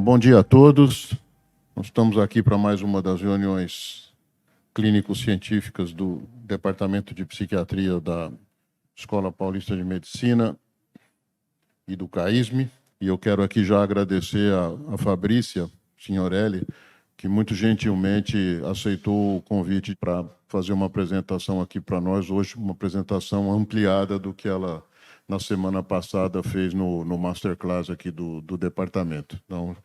Bom dia a todos. Nós estamos aqui para mais uma das reuniões clínico-científicas do Departamento de Psiquiatria da Escola Paulista de Medicina e do CAISM. E eu quero aqui já agradecer a Fabrícia Signorelli, que muito gentilmente aceitou o convite para fazer uma apresentação aqui para nós hoje, uma apresentação ampliada do que ela, na semana passada, fez no Masterclass aqui do departamento. Então,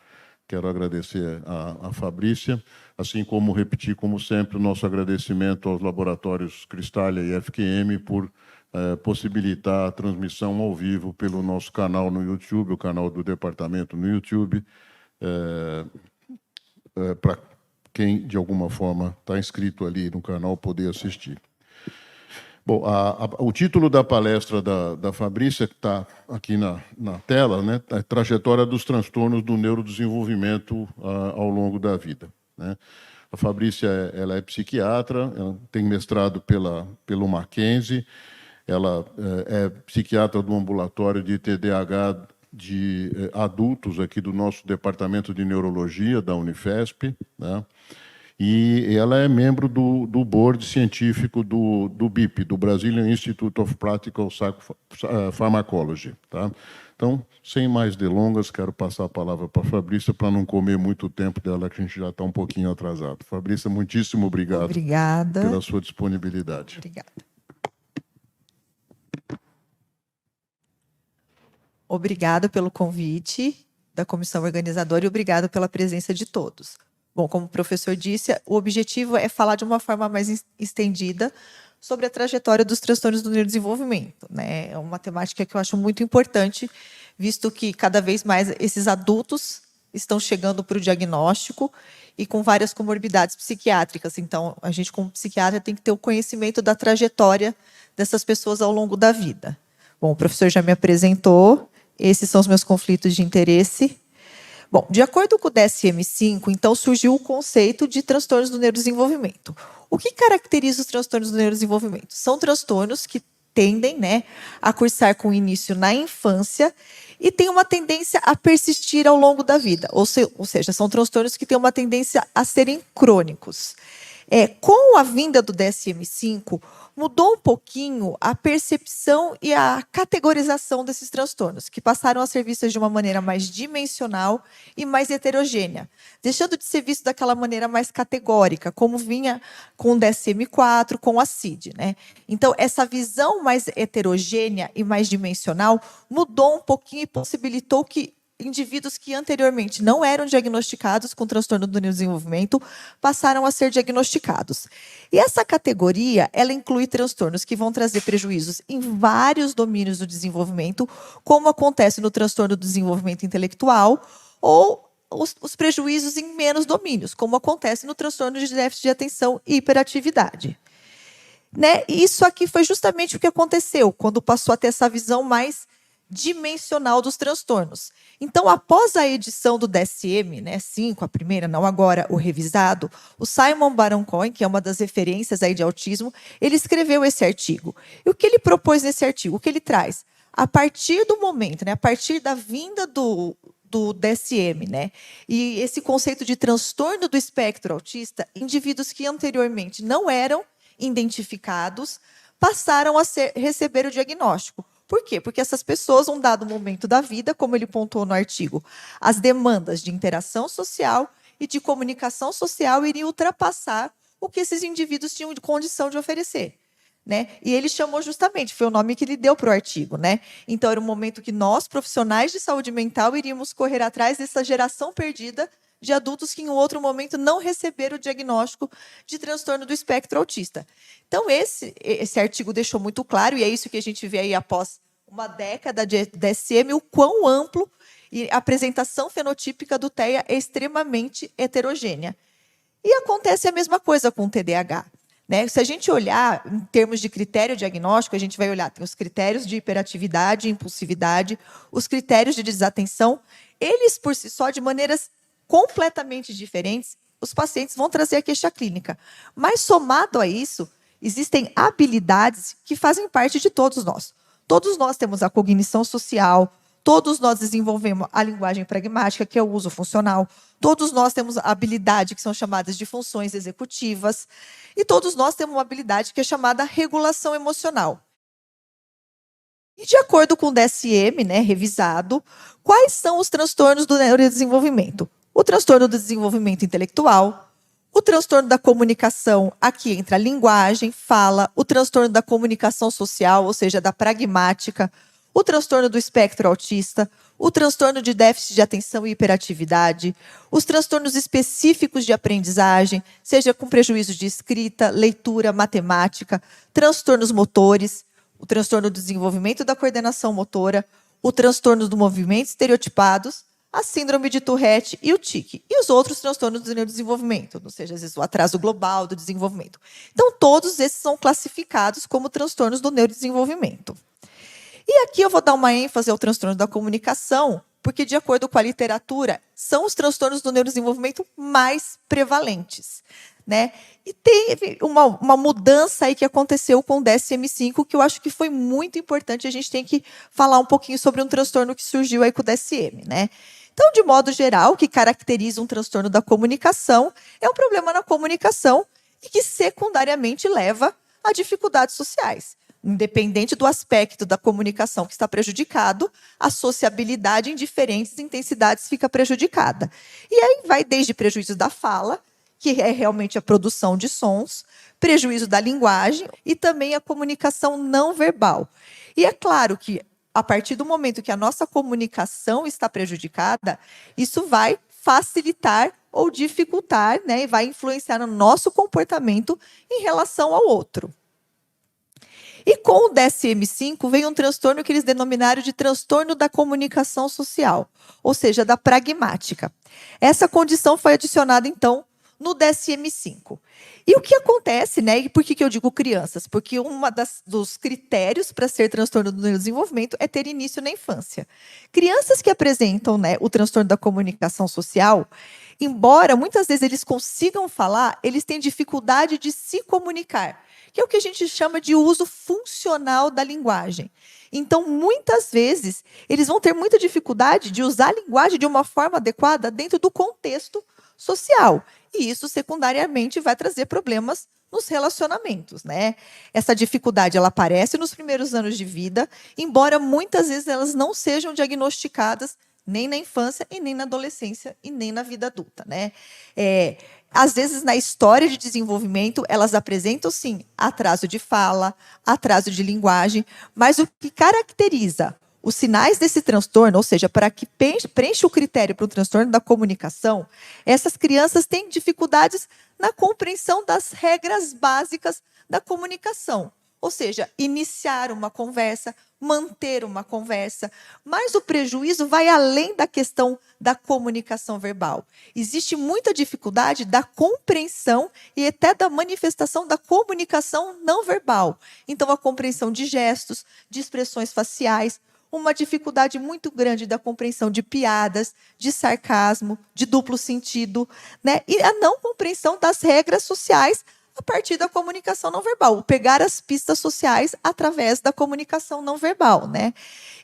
quero agradecer a Fabrícia, assim como repetir, como sempre, o nosso agradecimento aos laboratórios Cristália e FQM por possibilitar a transmissão ao vivo pelo nosso canal no YouTube, o canal do departamento no YouTube, para quem, de alguma forma, está inscrito ali no canal poder assistir. Bom, o título da palestra da Fabrícia, que está aqui na tela, né, é Trajetória dos transtornos do neurodesenvolvimento ao longo da vida. Né? A Fabrícia ela é psiquiatra, ela tem mestrado pelo Mackenzie, ela é psiquiatra do ambulatório de TDAH de adultos aqui do nosso departamento de neurologia da Unifesp, né? E ela é membro do board científico do BIP, do Brazilian Institute of Practical Pharmacology. Tá? Então, sem mais delongas, quero passar a palavra para a Fabrícia para não comer muito tempo dela, que a gente já está um pouquinho atrasado. Fabrícia, muitíssimo obrigado. Obrigada pela sua disponibilidade. Obrigada. Obrigada pelo convite da comissão organizadora e obrigada pela presença de todos. Bom, como o professor disse, o objetivo é falar de uma forma mais estendida sobre a trajetória dos transtornos do neurodesenvolvimento, né? É uma temática que eu acho muito importante, visto que cada vez mais esses adultos estão chegando para o diagnóstico e com várias comorbidades psiquiátricas. Então, a gente, como psiquiatra, tem que ter o conhecimento da trajetória dessas pessoas ao longo da vida. Bom, o professor já me apresentou, esses são os meus conflitos de interesse. Bom, de acordo com o DSM-5, então, surgiu o conceito de transtornos do neurodesenvolvimento. O que caracteriza os transtornos do neurodesenvolvimento? São transtornos que tendem, né, a cursar com início na infância e têm uma tendência a persistir ao longo da vida. Ou seja, são transtornos que têm uma tendência a serem crônicos. Com a vinda do DSM-5, mudou um pouquinho a percepção e a categorização desses transtornos, que passaram a ser vistos de uma maneira mais dimensional e mais heterogênea, deixando de ser visto daquela maneira mais categórica, como vinha com o DSM-4, com a CID, né? Então, essa visão mais heterogênea e mais dimensional mudou um pouquinho e possibilitou que indivíduos que anteriormente não eram diagnosticados com transtorno do neurodesenvolvimento passaram a ser diagnosticados. E essa categoria, ela inclui transtornos que vão trazer prejuízos em vários domínios do desenvolvimento, como acontece no transtorno do desenvolvimento intelectual, ou os prejuízos em menos domínios, como acontece no transtorno de déficit de atenção e hiperatividade. Né? E isso aqui foi justamente o que aconteceu quando passou a ter essa visão mais dimensional dos transtornos. Então, após a edição do DSM, né, 5, a primeira, não agora, o revisado, o Simon Baron-Cohen, que é uma das referências aí de autismo, ele escreveu esse artigo. E o que ele propôs nesse artigo? O que ele traz? A partir do momento, né, a partir da vinda do DSM, né, e esse conceito de transtorno do espectro autista, indivíduos que anteriormente não eram identificados passaram a receber o diagnóstico. Por quê? Porque essas pessoas, num dado momento da vida, como ele pontuou no artigo, as demandas de interação social e de comunicação social iriam ultrapassar o que esses indivíduos tinham de condição de oferecer. Né? E ele chamou justamente, foi o nome que ele deu para o artigo. Né? Então, era um momento que nós, profissionais de saúde mental, iríamos correr atrás dessa geração perdida de adultos que, em um outro momento, não receberam o diagnóstico de transtorno do espectro autista. Então, esse artigo deixou muito claro, e é isso que a gente vê aí após uma década de DSM, o quão amplo e a apresentação fenotípica do TEA é extremamente heterogênea. E acontece a mesma coisa com o TDAH. Né? Se a gente olhar em termos de critério diagnóstico, a gente vai olhar, tem os critérios de hiperatividade, impulsividade, os critérios de desatenção, eles, por si só, de maneiras completamente diferentes, os pacientes vão trazer a queixa clínica. Mas, somado a isso, existem habilidades que fazem parte de todos nós. Todos nós temos a cognição social, todos nós desenvolvemos a linguagem pragmática, que é o uso funcional. Todos nós temos a habilidade, que são chamadas de funções executivas. E todos nós temos uma habilidade que é chamada regulação emocional. E de acordo com o DSM, né, revisado, quais são os transtornos do neurodesenvolvimento? O transtorno do desenvolvimento intelectual, o transtorno da comunicação, aqui entra a linguagem, fala, o transtorno da comunicação social, ou seja, da pragmática, o transtorno do espectro autista, o transtorno de déficit de atenção e hiperatividade, os transtornos específicos de aprendizagem, seja com prejuízo de escrita, leitura, matemática, transtornos motores, o transtorno do desenvolvimento da coordenação motora, o transtorno do movimento estereotipados, a síndrome de Tourette e o tique, e os outros transtornos do neurodesenvolvimento, ou seja, às vezes o atraso global do desenvolvimento. Então, todos esses são classificados como transtornos do neurodesenvolvimento. E aqui eu vou dar uma ênfase ao transtorno da comunicação, porque, de acordo com a literatura, são os transtornos do neurodesenvolvimento mais prevalentes, né? E teve uma mudança aí que aconteceu com o DSM-5, que eu acho que foi muito importante. A gente tem que falar um pouquinho sobre um transtorno que surgiu aí com o DSM, né? Então, de modo geral, o que caracteriza um transtorno da comunicação é um problema na comunicação e que secundariamente leva a dificuldades sociais. Independente do aspecto da comunicação que está prejudicado, a sociabilidade em diferentes intensidades fica prejudicada. E aí vai desde prejuízos da fala, que é realmente a produção de sons, prejuízo da linguagem e também a comunicação não verbal. E é claro que, a partir do momento que a nossa comunicação está prejudicada, isso vai facilitar ou dificultar, né, e vai influenciar no nosso comportamento em relação ao outro. E com o DSM-5 veio um transtorno que eles denominaram de transtorno da comunicação social, ou seja, da pragmática. Essa condição foi adicionada, então, no DSM-5. E o que acontece, né? E por que eu digo crianças? Porque dos critérios para ser transtorno do neurodesenvolvimento é ter início na infância. Crianças que apresentam, né, o transtorno da comunicação social, embora muitas vezes eles consigam falar, eles têm dificuldade de se comunicar, que é o que a gente chama de uso funcional da linguagem. Então, muitas vezes, eles vão ter muita dificuldade de usar a linguagem de uma forma adequada dentro do contexto social. E isso, secundariamente, vai trazer problemas nos relacionamentos, né? Essa dificuldade ela aparece nos primeiros anos de vida, embora muitas vezes elas não sejam diagnosticadas nem na infância, e nem na adolescência, e nem na vida adulta, né? Às vezes, na história de desenvolvimento, elas apresentam, sim, atraso de fala, atraso de linguagem, mas o que caracteriza os sinais desse transtorno, ou seja, para que preencha o critério para o transtorno da comunicação, essas crianças têm dificuldades na compreensão das regras básicas da comunicação. Ou seja, iniciar uma conversa, manter uma conversa, mas o prejuízo vai além da questão da comunicação verbal. Existe muita dificuldade da compreensão e até da manifestação da comunicação não verbal. Então, a compreensão de gestos, de expressões faciais, uma dificuldade muito grande da compreensão de piadas, de sarcasmo, de duplo sentido, né? E a não compreensão das regras sociais a partir da comunicação não verbal, pegar as pistas sociais através da comunicação não verbal, né?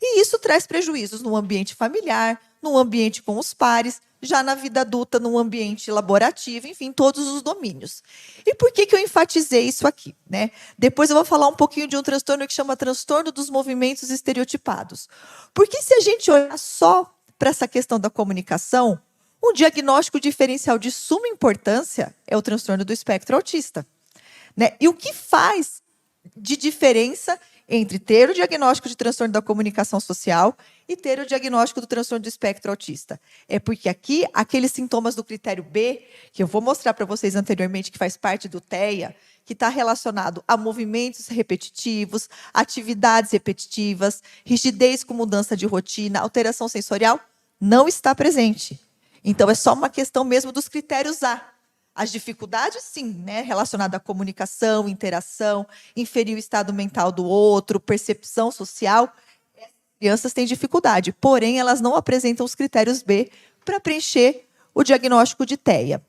E isso traz prejuízos no ambiente familiar, no ambiente com os pares, já na vida adulta, no ambiente laborativo, enfim, todos os domínios. E por que eu enfatizei isso aqui, né? Depois eu vou falar um pouquinho de um transtorno que chama transtorno dos movimentos estereotipados. Porque se a gente olhar só para essa questão da comunicação, um diagnóstico diferencial de suma importância é o transtorno do espectro autista, né? E o que faz de diferença entre ter o diagnóstico de transtorno da comunicação social e ter o diagnóstico do transtorno do espectro autista? É porque aqui, aqueles sintomas do critério B, que eu vou mostrar para vocês anteriormente, que faz parte do TEA, que está relacionado a movimentos repetitivos, atividades repetitivas, rigidez com mudança de rotina, alteração sensorial, não está presente. Então, é só uma questão mesmo dos critérios A. As dificuldades, sim, né, relacionadas à comunicação, interação, inferir o estado mental do outro, percepção social. As crianças têm dificuldade, porém, elas não apresentam os critérios B para preencher o diagnóstico de TEA.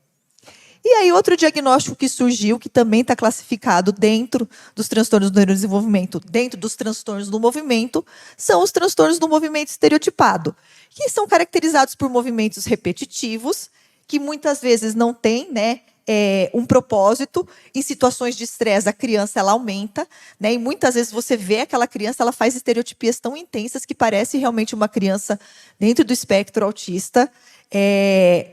E aí, outro diagnóstico que surgiu, que também está classificado dentro dos transtornos do neurodesenvolvimento, dentro dos transtornos do movimento, são os transtornos do movimento estereotipado, que são caracterizados por movimentos repetitivos, que muitas vezes não têm, né, um propósito. Em situações de estresse, a criança ela aumenta, né, e muitas vezes você vê aquela criança, ela faz estereotipias tão intensas que parece realmente uma criança dentro do espectro autista.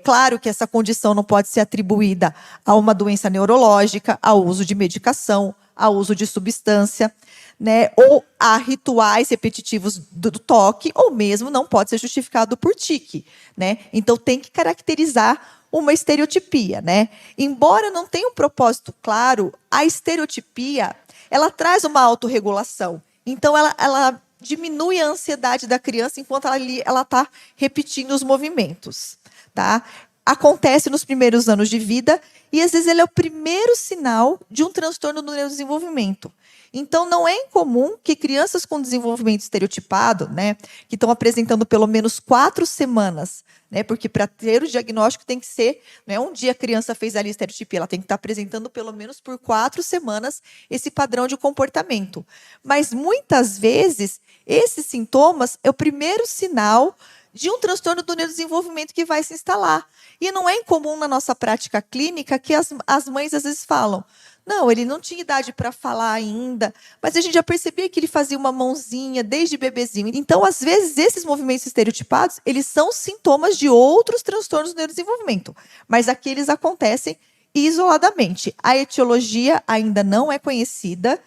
Claro que essa condição não pode ser atribuída a uma doença neurológica, ao uso de medicação, ao uso de substância, né, ou a rituais repetitivos do toque, ou mesmo não pode ser justificado por tique, né? Então tem que caracterizar uma estereotipia, né? Embora não tenha um propósito claro, a estereotipia ela traz uma autorregulação. Então ela diminui a ansiedade da criança enquanto ela está repetindo os movimentos, tá? Acontece nos primeiros anos de vida e, às vezes, ele é o primeiro sinal de um transtorno do neurodesenvolvimento. Então, não é incomum que crianças com desenvolvimento estereotipado, né, que estão apresentando pelo menos 4 semanas, né, porque para ter o diagnóstico tem que ser, né, um dia a criança fez ali a estereotipia, ela tem que estar apresentando pelo menos por 4 semanas esse padrão de comportamento. Mas, muitas vezes, esses sintomas é o primeiro sinal de um transtorno do neurodesenvolvimento que vai se instalar. E não é incomum na nossa prática clínica que as mães às vezes falam: não, ele não tinha idade para falar ainda, mas a gente já percebia que ele fazia uma mãozinha desde bebezinho. Então, às vezes, esses movimentos estereotipados, eles são sintomas de outros transtornos do neurodesenvolvimento, mas aqui eles acontecem isoladamente. A etiologia ainda não é conhecida,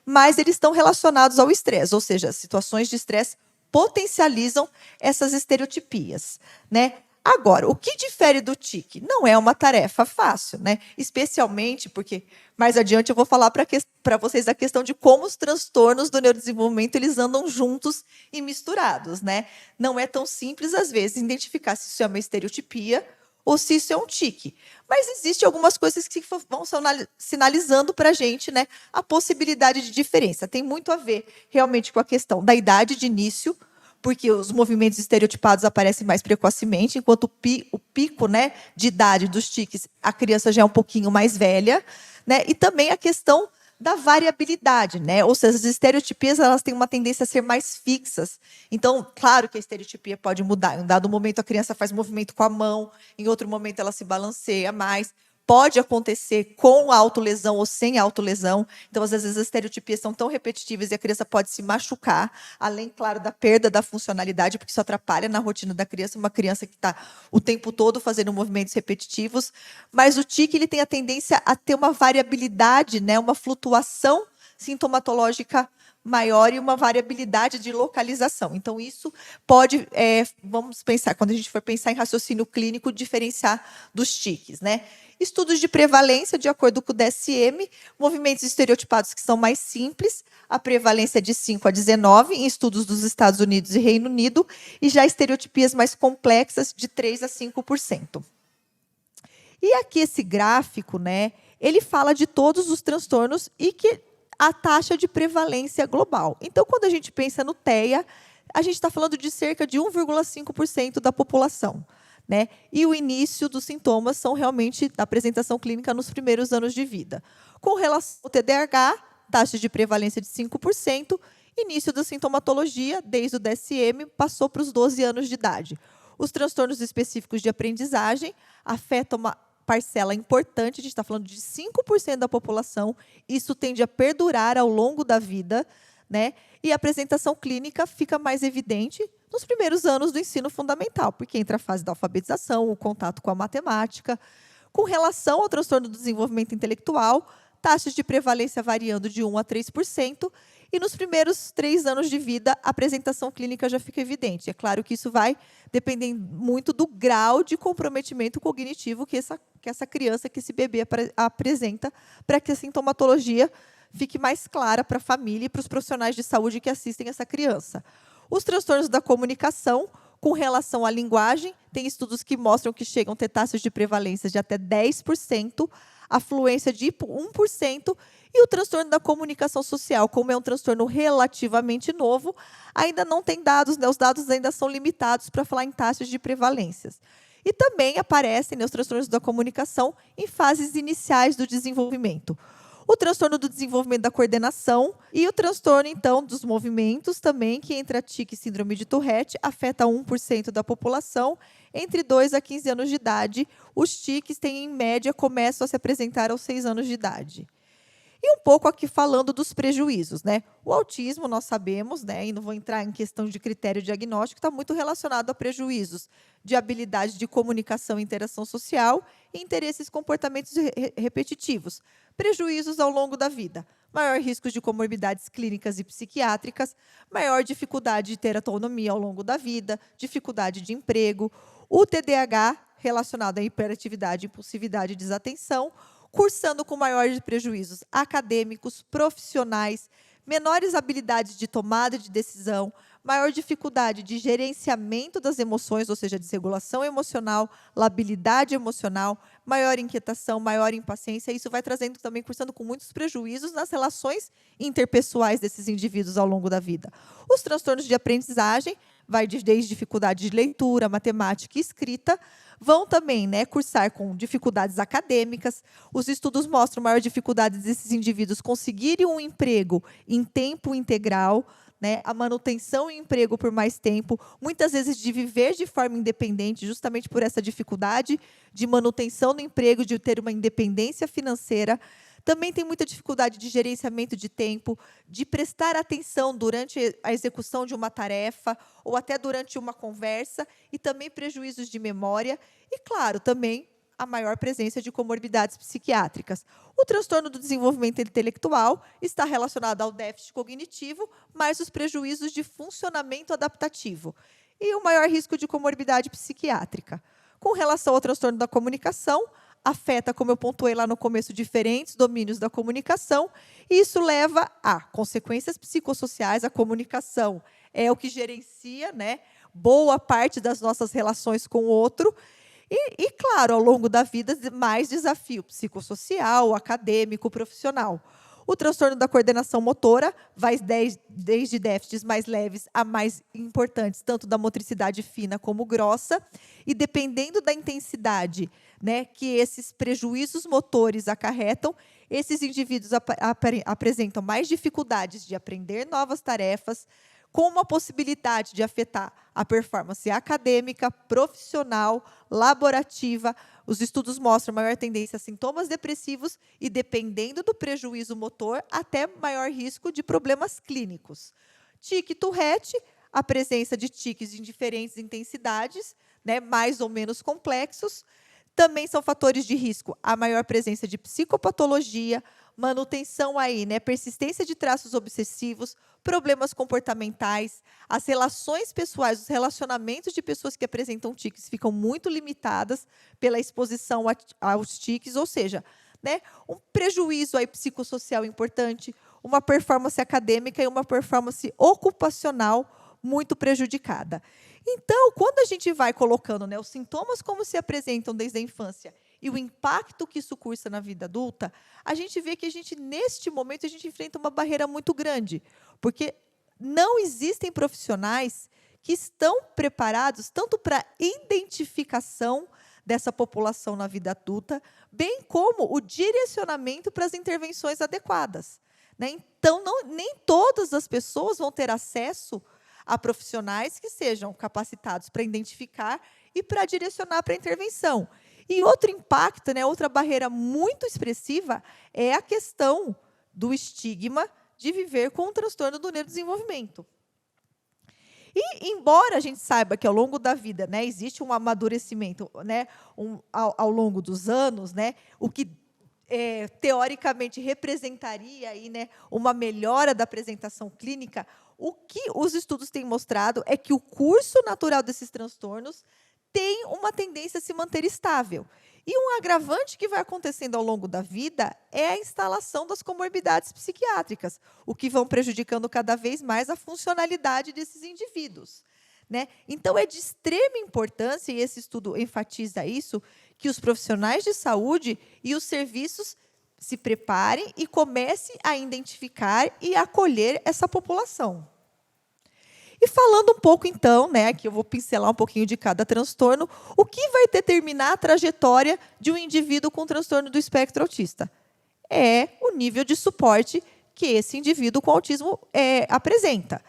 mas eles estão relacionados ao estresse, ou seja, situações de estresse potencializam essas estereotipias, né? Agora, o que difere do tique? Não é uma tarefa fácil, né? Especialmente porque mais adiante eu vou falar para vocês a questão de como os transtornos do neurodesenvolvimento eles andam juntos e misturados, né? Não é tão simples às vezes identificar se isso é uma estereotipia ou se isso é um tique. Mas existem algumas coisas que vão sinalizando para a gente, né, a possibilidade de diferença. Tem muito a ver realmente com a questão da idade de início, porque os movimentos estereotipados aparecem mais precocemente, enquanto o pico, né, de idade dos tiques, a criança já é um pouquinho mais velha, né, e também a questão da variabilidade, né? Ou seja, as estereotipias elas têm uma tendência a ser mais fixas. Então, claro que a estereotipia pode mudar. Em um dado momento, a criança faz movimento com a mão, em outro momento, ela se balanceia mais. Pode acontecer com autolesão ou sem autolesão. Então, às vezes, as estereotipias são tão repetitivas e a criança pode se machucar, além, claro, da perda da funcionalidade, porque isso atrapalha na rotina da criança, uma criança que está o tempo todo fazendo movimentos repetitivos. Mas o tique ele tem a tendência a ter uma variabilidade, né, uma flutuação sintomatológica maior e uma variabilidade de localização. Então, isso pode, vamos pensar, quando a gente for pensar em raciocínio clínico, diferenciar dos tiques, né? Estudos de prevalência, de acordo com o DSM, movimentos estereotipados que são mais simples, a prevalência é de 5 a 19, em estudos dos Estados Unidos e Reino Unido, e já estereotipias mais complexas, de 3 a 5%. E aqui esse gráfico, né, ele fala de todos os transtornos e que a taxa de prevalência global. Então, quando a gente pensa no TEA, a gente está falando de cerca de 1,5% da população, né? E o início dos sintomas são realmente da apresentação clínica nos primeiros anos de vida. Com relação ao TDAH, taxa de prevalência de 5%, início da sintomatologia, desde o DSM, passou para os 12 anos de idade. Os transtornos específicos de aprendizagem afetam uma parcela importante, a gente está falando de 5% da população, isso tende a perdurar ao longo da vida, né? E a apresentação clínica fica mais evidente nos primeiros anos do ensino fundamental, porque entra a fase da alfabetização, o contato com a matemática. Com relação ao transtorno do desenvolvimento intelectual, taxas de prevalência variando de 1 a 3%, e nos primeiros 3 anos de vida, a apresentação clínica já fica evidente. É claro que isso vai depender muito do grau de comprometimento cognitivo que essa criança, que esse bebê apresenta, para que a sintomatologia fique mais clara para a família e para os profissionais de saúde que assistem essa criança. Os transtornos da comunicação, com relação à linguagem, tem estudos que mostram que chegam a ter taxas de prevalência de até 10%, a fluência de 1%, e o transtorno da comunicação social, como é um transtorno relativamente novo, ainda não tem dados, né, os dados ainda são limitados para falar em taxas de prevalências. E também aparecem, né, os transtornos da comunicação em fases iniciais do desenvolvimento. O transtorno do desenvolvimento da coordenação e o transtorno, então, dos movimentos também, que entra tique e síndrome de Tourette, afeta 1% da população. Entre 2 a 15 anos de idade, os tiques têm, em média, começam a se apresentar aos 6 anos de idade. E um pouco aqui falando dos prejuízos, né? O autismo, nós sabemos, né, e não vou entrar em questão de critério diagnóstico, está muito relacionado a prejuízos de habilidade de comunicação e interação social e interesses comportamentos repetitivos. Prejuízos ao longo da vida. Maior risco de comorbidades clínicas e psiquiátricas, maior dificuldade de ter autonomia ao longo da vida, dificuldade de emprego, o TDAH relacionado à hiperatividade, impulsividade e desatenção, cursando com maiores prejuízos acadêmicos, profissionais, menores habilidades de tomada de decisão, maior dificuldade de gerenciamento das emoções, ou seja, desregulação emocional, labilidade emocional, maior inquietação, maior impaciência. Isso vai trazendo também, cursando com muitos prejuízos nas relações interpessoais desses indivíduos ao longo da vida. Os transtornos de aprendizagem, desde dificuldade de leitura, matemática e escrita, vão também, né, cursar com dificuldades acadêmicas. Os estudos mostram maior dificuldade desses indivíduos conseguirem um emprego em tempo integral, né, a manutenção em emprego por mais tempo, muitas vezes de viver de forma independente, justamente por essa dificuldade de manutenção no emprego, de ter uma independência financeira. Também tem muita dificuldade de gerenciamento de tempo, de prestar atenção durante a execução de uma tarefa ou até durante uma conversa, e também prejuízos de memória e, claro, também a maior presença de comorbidades psiquiátricas. O transtorno do desenvolvimento intelectual está relacionado ao déficit cognitivo, mais os prejuízos de funcionamento adaptativo e o maior risco de comorbidade psiquiátrica. Com relação ao transtorno da comunicação, afeta, como eu pontuei lá no começo, diferentes domínios da comunicação, e isso leva a consequências psicossociais. A comunicação é o que gerencia, né, boa parte das nossas relações com o outro, e, claro, ao longo da vida, mais desafio psicossocial, acadêmico, profissional. O transtorno da coordenação motora vai desde déficits mais leves a mais importantes, tanto da motricidade fina como grossa, e dependendo da intensidade, né, que esses prejuízos motores acarretam, esses indivíduos apresentam mais dificuldades de aprender novas tarefas, com uma possibilidade de afetar a performance acadêmica, profissional, laborativa. Os estudos mostram maior tendência a sintomas depressivos e, dependendo do prejuízo motor, até maior risco de problemas clínicos. Tique Tourette, a presença de tiques em diferentes intensidades, né, mais ou menos complexos. Também são fatores de risco a maior presença de psicopatologia, manutenção aí, né, persistência de traços obsessivos, problemas comportamentais, as relações pessoais, os relacionamentos de pessoas que apresentam tiques ficam muito limitadas pela exposição aos tiques, ou seja, né, um prejuízo aí psicossocial importante, uma performance acadêmica e uma performance ocupacional muito prejudicada. Então, quando a gente vai colocando, né, os sintomas como se apresentam desde a infância e o impacto que isso cursa na vida adulta, a gente vê que neste momento, a gente enfrenta uma barreira muito grande, porque não existem profissionais que estão preparados tanto para a identificação dessa população na vida adulta, bem como o direcionamento para as intervenções adequadas, né? Então, nem todas as pessoas vão ter acesso a profissionais que sejam capacitados para identificar e para direcionar para a intervenção. E outro impacto, né, outra barreira muito expressiva é a questão do estigma de viver com um transtorno do neurodesenvolvimento. E, embora a gente saiba que ao longo da vida, né, existe um amadurecimento, né, ao longo dos anos, né, o que teoricamente representaria aí, né, uma melhora da apresentação clínica, o que os estudos têm mostrado é que o curso natural desses transtornos tem uma tendência a se manter estável. E um agravante que vai acontecendo ao longo da vida é a instalação das comorbidades psiquiátricas, o que vão prejudicando cada vez mais a funcionalidade desses indivíduos, né? Então, é de extrema importância, e esse estudo enfatiza isso, que os profissionais de saúde e os serviços se preparem e comecem a identificar e acolher essa população. E falando um pouco, então, né, aqui eu vou pincelar um pouquinho de cada transtorno, o que vai determinar a trajetória de um indivíduo com transtorno do espectro autista? É o nível de suporte que esse indivíduo com autismo apresenta.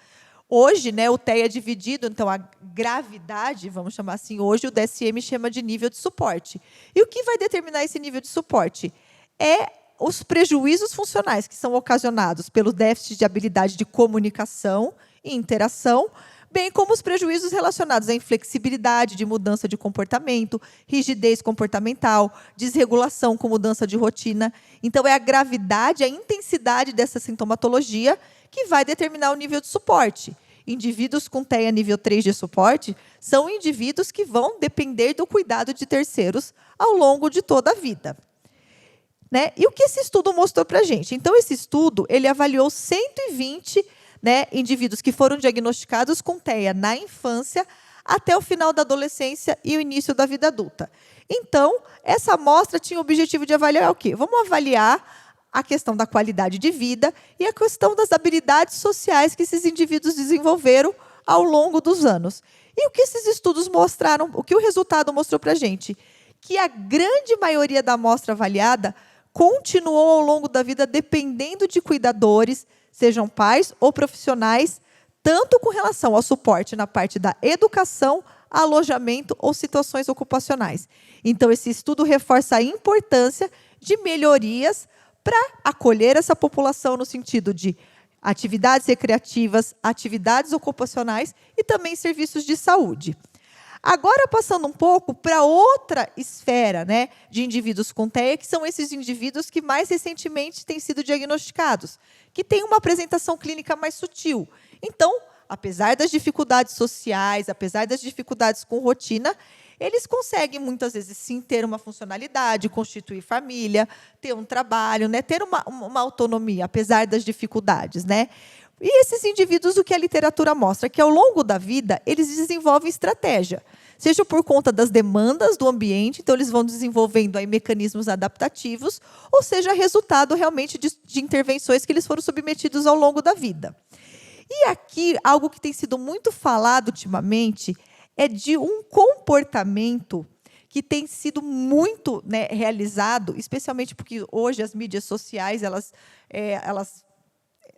Hoje, né, o TEA é dividido, então, a gravidade, vamos chamar assim, hoje o DSM chama de nível de suporte. E o que vai determinar esse nível de suporte? É os prejuízos funcionais que são ocasionados pelo déficit de habilidade de comunicação e interação, bem como os prejuízos relacionados à inflexibilidade, de mudança de comportamento, rigidez comportamental, desregulação com mudança de rotina. Então, é a gravidade, a intensidade dessa sintomatologia que vai determinar o nível de suporte. Indivíduos com TEA nível 3 de suporte são indivíduos que vão depender do cuidado de terceiros ao longo de toda a vida. Né? E o que esse estudo mostrou para a gente? Então, esse estudo ele avaliou 120 indivíduos que foram diagnosticados com TEA na infância até o final da adolescência e o início da vida adulta. Então, essa amostra tinha o objetivo de avaliar o quê? Vamos avaliar a questão da qualidade de vida e a questão das habilidades sociais que esses indivíduos desenvolveram ao longo dos anos. E o que esses estudos mostraram, o que o resultado mostrou para a gente? Que a grande maioria da amostra avaliada continuou ao longo da vida dependendo de cuidadores, sejam pais ou profissionais, tanto com relação ao suporte na parte da educação, alojamento ou situações ocupacionais. Então, esse estudo reforça a importância de melhorias para acolher essa população no sentido de atividades recreativas, atividades ocupacionais e também serviços de saúde. Agora, passando um pouco para outra esfera, né, de indivíduos com TEA, que são esses indivíduos que mais recentemente têm sido diagnosticados, que têm uma apresentação clínica mais sutil. Então, apesar das dificuldades sociais, apesar das dificuldades com rotina, eles conseguem, muitas vezes, sim, ter uma funcionalidade, constituir família, ter um trabalho, né, ter uma autonomia, apesar das dificuldades. Né? E esses indivíduos, o que a literatura mostra? Que, ao longo da vida, eles desenvolvem estratégia, seja por conta das demandas do ambiente, então eles vão desenvolvendo aí mecanismos adaptativos, ou seja, resultado realmente de intervenções que eles foram submetidos ao longo da vida. E aqui, algo que tem sido muito falado ultimamente é de um comportamento que tem sido muito, né, realizado, especialmente porque hoje as mídias sociais elas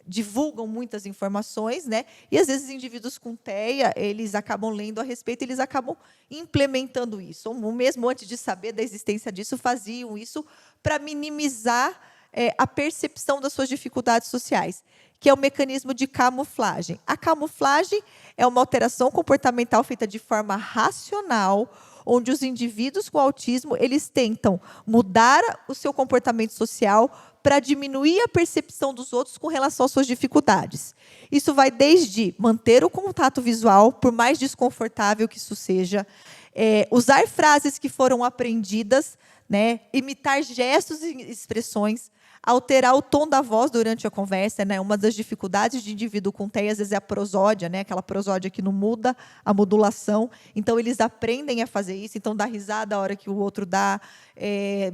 divulgam muitas informações, né? E às vezes indivíduos com TEA eles acabam lendo a respeito, eles acabam implementando isso, ou mesmo antes de saber da existência disso, faziam isso para minimizar a percepção das suas dificuldades sociais, que é o mecanismo de camuflagem. A camuflagem é uma alteração comportamental feita de forma racional, onde os indivíduos com autismo eles tentam mudar o seu comportamento social para diminuir a percepção dos outros com relação às suas dificuldades. Isso vai desde manter o contato visual, por mais desconfortável que isso seja, usar frases que foram aprendidas, né, imitar gestos e expressões, alterar o tom da voz durante a conversa, né? Uma das dificuldades de indivíduo com TEA, às vezes, é a prosódia, né? Aquela prosódia que não muda a modulação. Então, eles aprendem a fazer isso. Então, dá risada a hora que o outro dá,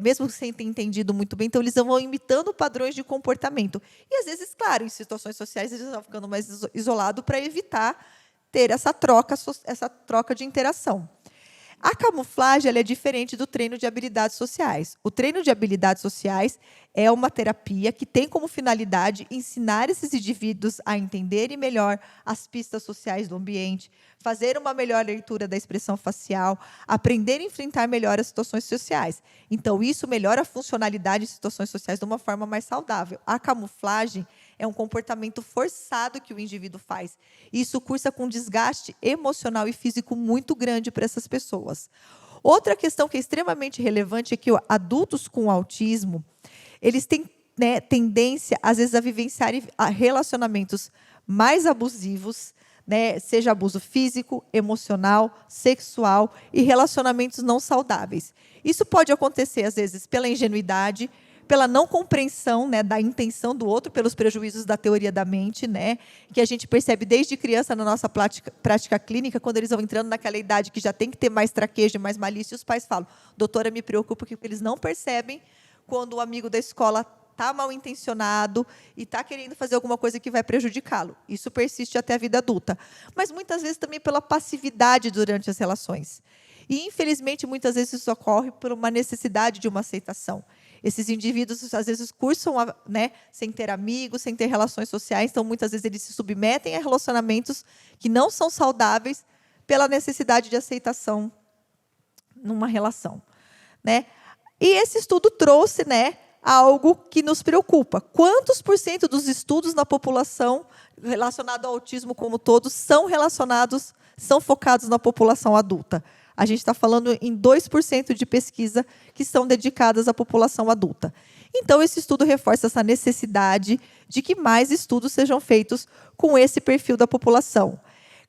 mesmo sem ter entendido muito bem. Então, eles vão imitando padrões de comportamento. E, às vezes, claro, em situações sociais, eles vão ficando mais isolados para evitar ter essa troca de interação. A camuflagem ela é diferente do treino de habilidades sociais. O treino de habilidades sociais é uma terapia que tem como finalidade ensinar esses indivíduos a entenderem melhor as pistas sociais do ambiente, fazer uma melhor leitura da expressão facial, aprender a enfrentar melhor as situações sociais. Então, isso melhora a funcionalidade em situações sociais de uma forma mais saudável. A camuflagem é um comportamento forçado que o indivíduo faz. Isso cursa com desgaste emocional e físico muito grande para essas pessoas. Outra questão que é extremamente relevante é que adultos com autismo, eles têm, né, tendência, às vezes, a vivenciar relacionamentos mais abusivos, né, seja abuso físico, emocional, sexual e relacionamentos não saudáveis. Isso pode acontecer, às vezes, pela ingenuidade, pela não compreensão, né, da intenção do outro, pelos prejuízos da teoria da mente, né, que a gente percebe desde criança na nossa prática clínica, quando eles vão entrando naquela idade que já tem que ter mais traquejo, mais malícia, e os pais falam, doutora, me preocupa, porque eles não percebem quando o amigo da escola está mal intencionado e está querendo fazer alguma coisa que vai prejudicá-lo. Isso persiste até a vida adulta. Mas, muitas vezes, também pela passividade durante as relações. E, infelizmente, muitas vezes isso ocorre por uma necessidade de uma aceitação. Esses indivíduos, às vezes, cursam sem ter amigos, sem ter relações sociais, então, muitas vezes, eles se submetem a relacionamentos que não são saudáveis pela necessidade de aceitação numa relação. E esse estudo trouxe algo que nos preocupa. Quantos % dos estudos na população relacionados ao autismo como todos são focados na população adulta? A gente está falando em 2% de pesquisa que são dedicadas à população adulta. Então, esse estudo reforça essa necessidade de que mais estudos sejam feitos com esse perfil da população.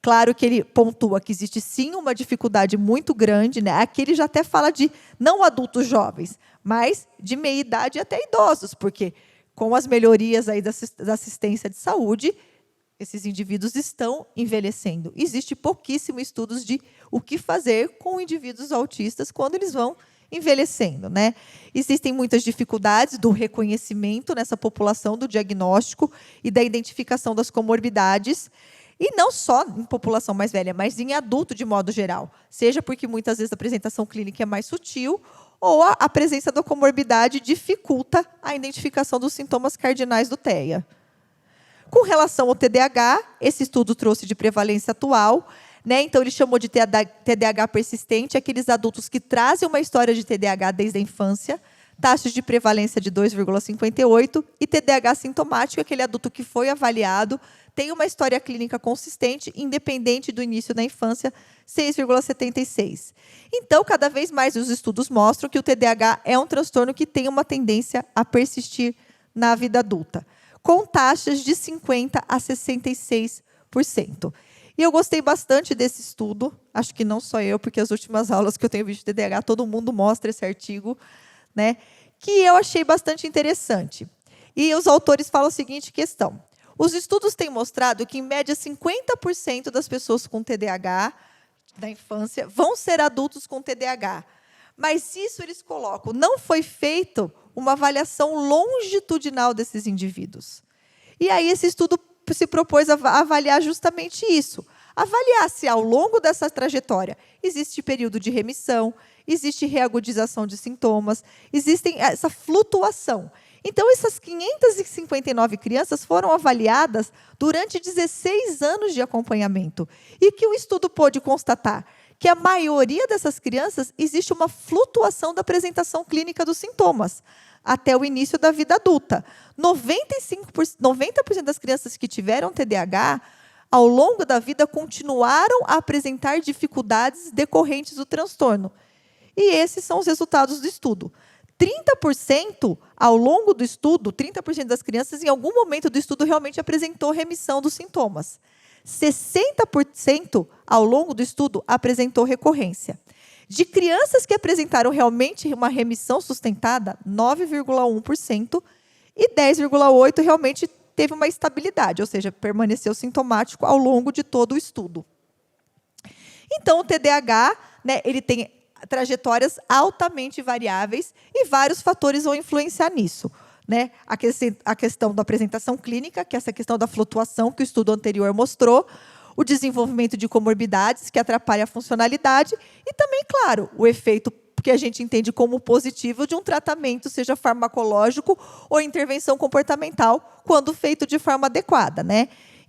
Claro que ele pontua que existe, sim, uma dificuldade muito grande. Aqui ele já até fala de não adultos jovens, mas de meia-idade até idosos, porque, com as melhorias aí da assistência de saúde, esses indivíduos estão envelhecendo. Existe pouquíssimo estudos de o que fazer com indivíduos autistas quando eles vão envelhecendo. Existem muitas dificuldades do reconhecimento nessa população, do diagnóstico e da identificação das comorbidades, e não só em população mais velha, mas em adulto de modo geral. Seja porque muitas vezes a apresentação clínica é mais sutil, ou a presença da comorbidade dificulta a identificação dos sintomas cardinais do TEA. Com relação ao TDAH, esse estudo trouxe de prevalência atual, então ele chamou de TDAH persistente aqueles adultos que trazem uma história de TDAH desde a infância, taxas de prevalência de 2,58, e TDAH sintomático, aquele adulto que foi avaliado, tem uma história clínica consistente, independente do início da infância, 6,76. Então, cada vez mais os estudos mostram que o TDAH é um transtorno que tem uma tendência a persistir na vida adulta, com taxas de 50% a 66%. E eu gostei bastante desse estudo, acho que não só eu, porque as últimas aulas que eu tenho visto de TDAH, todo mundo mostra esse artigo, que eu achei bastante interessante. E os autores falam a seguinte questão: os estudos têm mostrado que, em média, 50% das pessoas com TDAH da infância vão ser adultos com TDAH. Mas isso eles colocam, não foi feito uma avaliação longitudinal desses indivíduos. E aí esse estudo se propôs a avaliar justamente isso. Avaliar se, ao longo dessa trajetória, existe período de remissão, existe reagudização de sintomas, existe essa flutuação. Então, essas 559 crianças foram avaliadas durante 16 anos de acompanhamento. E que o estudo pôde constatar que a maioria dessas crianças existe uma flutuação da apresentação clínica dos sintomas até o início da vida adulta. 90% das crianças que tiveram TDAH, ao longo da vida, continuaram a apresentar dificuldades decorrentes do transtorno. E esses são os resultados do estudo. 30% ao longo do estudo, 30% das crianças, em algum momento do estudo, realmente apresentou remissão dos sintomas. 60% ao longo do estudo apresentou recorrência. De crianças que apresentaram realmente uma remissão sustentada, 9,1%, e 10,8% realmente teve uma estabilidade, ou seja, permaneceu sintomático ao longo de todo o estudo. Então, o TDAH, ele tem trajetórias altamente variáveis e vários fatores vão influenciar nisso. A questão da apresentação clínica, que é essa questão da flutuação que o estudo anterior mostrou, o desenvolvimento de comorbidades, que atrapalha a funcionalidade, e também, claro, o efeito que a gente entende como positivo de um tratamento, seja farmacológico ou intervenção comportamental, quando feito de forma adequada.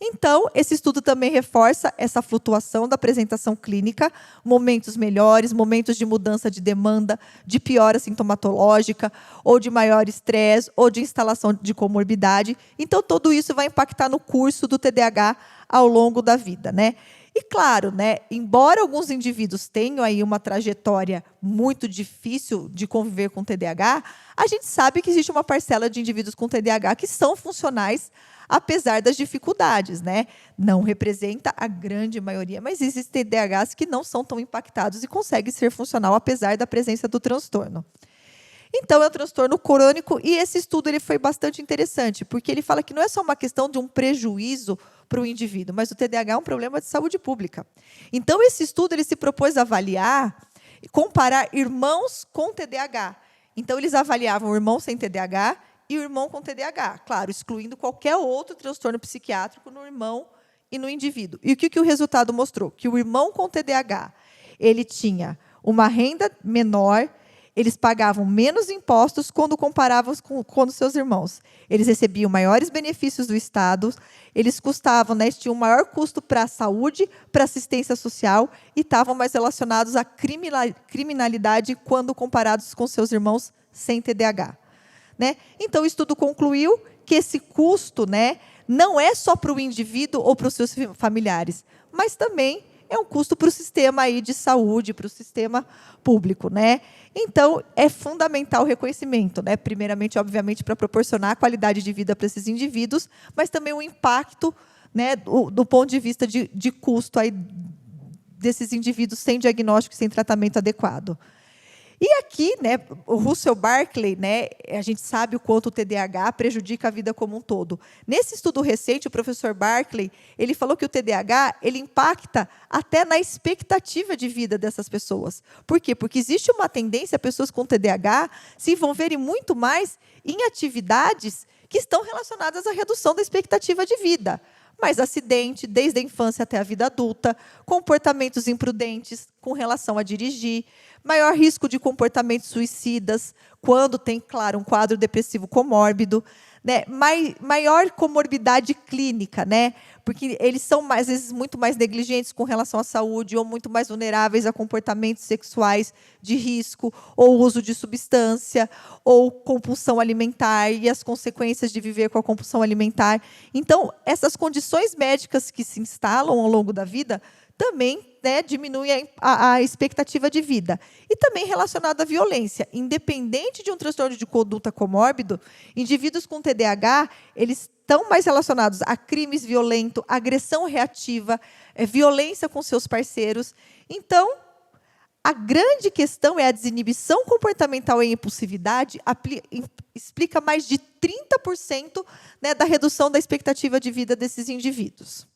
Então, esse estudo também reforça essa flutuação da apresentação clínica, momentos melhores, momentos de mudança de demanda, de piora sintomatológica, ou de maior estresse, ou de instalação de comorbidade. Então, tudo isso vai impactar no curso do TDAH ao longo da vida. E, claro, embora alguns indivíduos tenham aí uma trajetória muito difícil de conviver com TDAH, a gente sabe que existe uma parcela de indivíduos com TDAH que são funcionais, apesar das dificuldades. Não representa a grande maioria, mas existem TDAHs que não são tão impactados e conseguem ser funcional, apesar da presença do transtorno. Então, é um transtorno crônico, e esse estudo ele foi bastante interessante, porque ele fala que não é só uma questão de um prejuízo para o indivíduo, mas o TDAH é um problema de saúde pública. Então, esse estudo ele se propôs a avaliar e comparar irmãos com TDAH. Então, eles avaliavam o irmão sem TDAH e o irmão com TDAH. Claro, excluindo qualquer outro transtorno psiquiátrico no irmão e no indivíduo. E o que o resultado mostrou? Que o irmão com TDAH, ele tinha uma renda menor, eles pagavam menos impostos quando comparavam com seus irmãos. Eles recebiam maiores benefícios do Estado, eles custavam, né, tinham um maior custo para a saúde, para a assistência social e estavam mais relacionados à criminalidade quando comparados com seus irmãos sem TDAH. Né? Então, o estudo concluiu que esse custo, né, não é só para o indivíduo ou para os seus familiares, mas também é um custo para o sistema aí de saúde, para o sistema público. Né? Então, é fundamental o reconhecimento, né? Primeiramente, obviamente, para proporcionar a qualidade de vida para esses indivíduos, mas também o impacto, né, do ponto de vista de custo aí desses indivíduos sem diagnóstico e sem tratamento adequado. E aqui, né, o Russell Barkley, né, a gente sabe o quanto o TDAH prejudica a vida como um todo. Nesse estudo recente, o professor Barkley, ele falou que o TDAH ele impacta até na expectativa de vida dessas pessoas. Por quê? Porque existe uma tendência a pessoas com TDAH se envolverem muito mais em atividades que estão relacionadas à redução da expectativa de vida. Mais acidente, desde a infância até a vida adulta, comportamentos imprudentes com relação a dirigir, maior risco de comportamentos suicidas, quando tem, claro, um quadro depressivo comórbido, né? Maior comorbidade clínica, né? Porque eles são, às vezes, muito mais negligentes com relação à saúde ou muito mais vulneráveis a comportamentos sexuais de risco, ou uso de substância, ou compulsão alimentar e as consequências de viver com a compulsão alimentar. Então, essas condições médicas que se instalam ao longo da vida também, né, diminuem a expectativa de vida. E também relacionado à violência. Independente de um transtorno de conduta comórbido, indivíduos com TDAH, eles estão mais relacionados a crimes violentos, agressão reativa, violência com seus parceiros. Então, a grande questão é a desinibição comportamental e impulsividade explica mais de 30%, né, da redução da expectativa de vida desses indivíduos.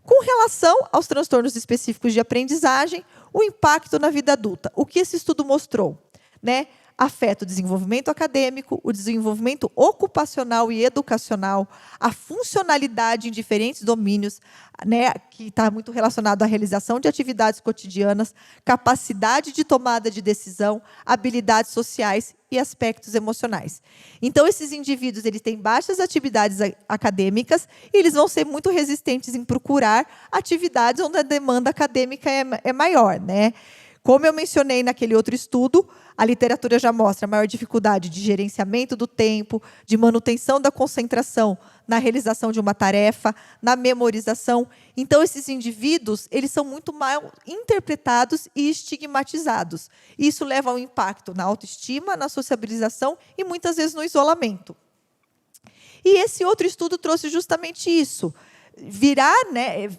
Com relação aos transtornos específicos de aprendizagem, o impacto na vida adulta. O que esse estudo mostrou? Né? Afeta o desenvolvimento acadêmico, o desenvolvimento ocupacional e educacional, a funcionalidade em diferentes domínios, né, que está muito relacionado à realização de atividades cotidianas, capacidade de tomada de decisão, habilidades sociais e aspectos emocionais. Então, esses indivíduos eles têm baixas atividades acadêmicas e eles vão ser muito resistentes em procurar atividades onde a demanda acadêmica é maior. Né? Como eu mencionei naquele outro estudo, a literatura já mostra maior dificuldade de gerenciamento do tempo, de manutenção da concentração na realização de uma tarefa, na memorização. Então, esses indivíduos eles são muito mal interpretados e estigmatizados. Isso leva ao impacto na autoestima, na sociabilização e, muitas vezes, no isolamento. E esse outro estudo trouxe justamente isso.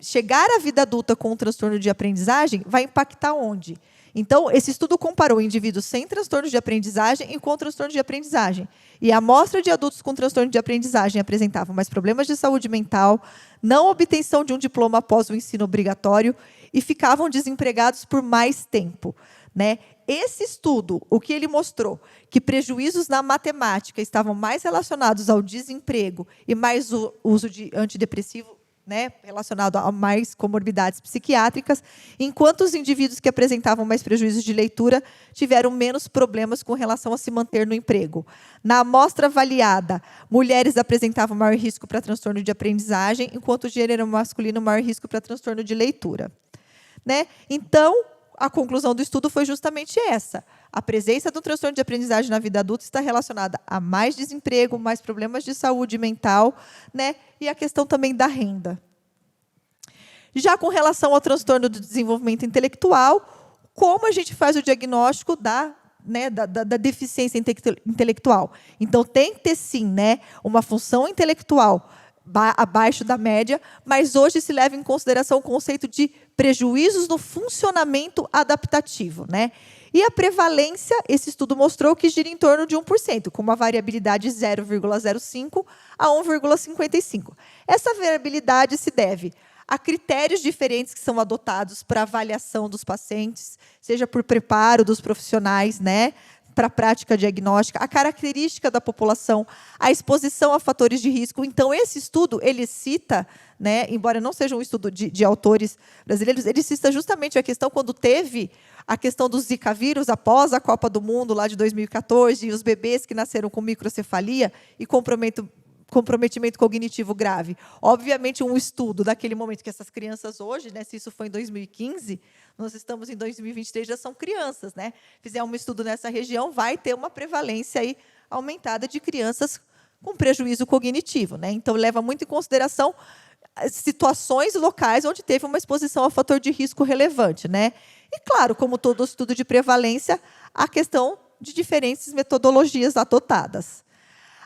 Chegar à vida adulta com um transtorno de aprendizagem vai impactar onde? Então, esse estudo comparou indivíduos sem transtorno de aprendizagem e com transtorno de aprendizagem. E a amostra de adultos com transtorno de aprendizagem apresentavam mais problemas de saúde mental, não obtenção de um diploma após o ensino obrigatório e ficavam desempregados por mais tempo. Né? Esse estudo, o que ele mostrou? Que prejuízos na matemática estavam mais relacionados ao desemprego e mais o uso de antidepressivo, né, relacionado a mais comorbidades psiquiátricas, enquanto os indivíduos que apresentavam mais prejuízos de leitura tiveram menos problemas com relação a se manter no emprego. Na amostra avaliada, mulheres apresentavam maior risco para transtorno de aprendizagem, enquanto o gênero masculino maior risco para transtorno de leitura. Né? Então, a conclusão do estudo foi justamente essa. A presença do transtorno de aprendizagem na vida adulta está relacionada a mais desemprego, mais problemas de saúde mental, né, e a questão também da renda. Já com relação ao transtorno do desenvolvimento intelectual, como a gente faz o diagnóstico da deficiência intelectual? Então, tem que ter, sim, né, uma função intelectual abaixo da média, mas hoje se leva em consideração o conceito de prejuízos no funcionamento adaptativo. Né? E a prevalência, esse estudo mostrou que gira em torno de 1%, com uma variabilidade de 0,05 a 1,55. Essa variabilidade se deve a critérios diferentes que são adotados para avaliação dos pacientes, seja por preparo dos profissionais, né, para a prática diagnóstica, a característica da população, a exposição a fatores de risco. Então, esse estudo, ele cita, né, embora não seja um estudo de autores brasileiros, ele cita justamente a questão quando teve a questão do Zika vírus após a Copa do Mundo, lá de 2014, e os bebês que nasceram com microcefalia e comprometimento cognitivo grave. Obviamente, um estudo daquele momento que essas crianças hoje, né, se isso foi em 2015, nós estamos em 2023, já são crianças, né? Fizer um estudo nessa região, vai ter uma prevalência aí aumentada de crianças com prejuízo cognitivo, né? Então, leva muito em consideração situações locais onde teve uma exposição a fator de risco relevante, né? E, claro, como todo estudo de prevalência, a questão de diferentes metodologias adotadas.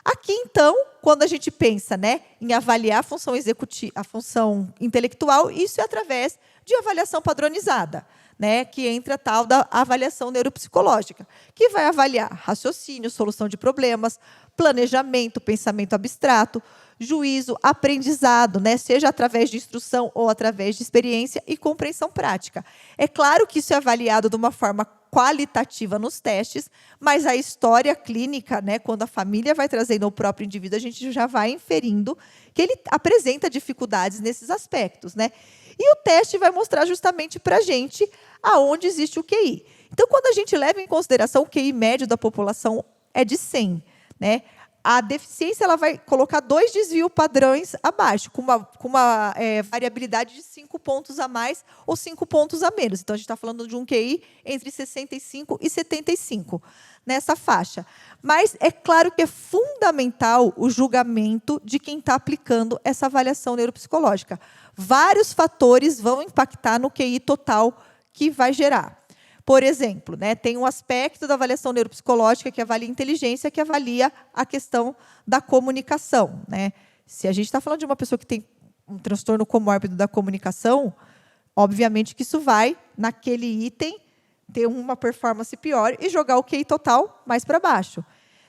Aqui, então, quando a gente pensa, né, em avaliar a função executiva, a função intelectual, isso é através de avaliação padronizada, né, que entra a tal da avaliação neuropsicológica, que vai avaliar raciocínio, solução de problemas, planejamento, pensamento abstrato, juízo, aprendizado, né, seja através de instrução ou através de experiência e compreensão prática. É claro que isso é avaliado de uma forma qualitativa nos testes, mas a história clínica, né, quando a família vai trazendo o próprio indivíduo, a gente já vai inferindo que ele apresenta dificuldades nesses aspectos, né? E o teste vai mostrar justamente para a gente aonde existe o QI. Então, quando a gente leva em consideração o QI médio da população é de 100, né? A deficiência ela vai colocar 2 desvios padrões abaixo, com uma variabilidade de 5 pontos a mais ou 5 pontos a menos. Então, a gente está falando de um QI entre 65 e 75, nessa faixa. Mas é claro que é fundamental o julgamento de quem está aplicando essa avaliação neuropsicológica. Vários fatores vão impactar no QI total que vai gerar. Por exemplo, né, tem um aspecto da avaliação neuropsicológica que avalia a inteligência, que avalia a questão da comunicação, né? Se a gente está falando de uma pessoa que tem um transtorno comórbido da comunicação, obviamente que isso vai, naquele item, ter uma performance pior e jogar o QI total mais para baixo.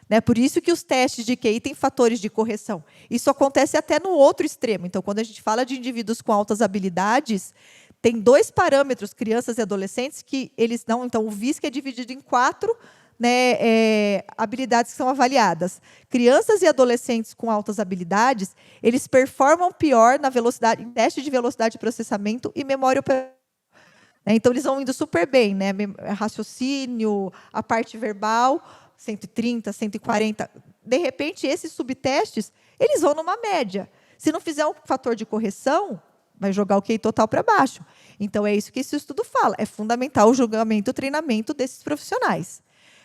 Né? Por isso que os testes de QI têm fatores de correção. Isso acontece até no outro extremo. Então, quando a gente fala de indivíduos com altas habilidades, tem 2 parâmetros, crianças e adolescentes, que eles não... Então, o VISC é dividido em 4, né, habilidades que são avaliadas. Crianças e adolescentes com altas habilidades, eles performam pior na velocidade, em teste de velocidade de processamento e memória operacional. Então, eles vão indo super bem, né? Raciocínio, a parte verbal, 130, 140. De repente, esses subtestes, eles vão numa média. Se não fizer um fator de correção, vai jogar o QI total para baixo. Então, é isso que esse estudo fala. É fundamental o julgamento e o treinamento desses profissionais.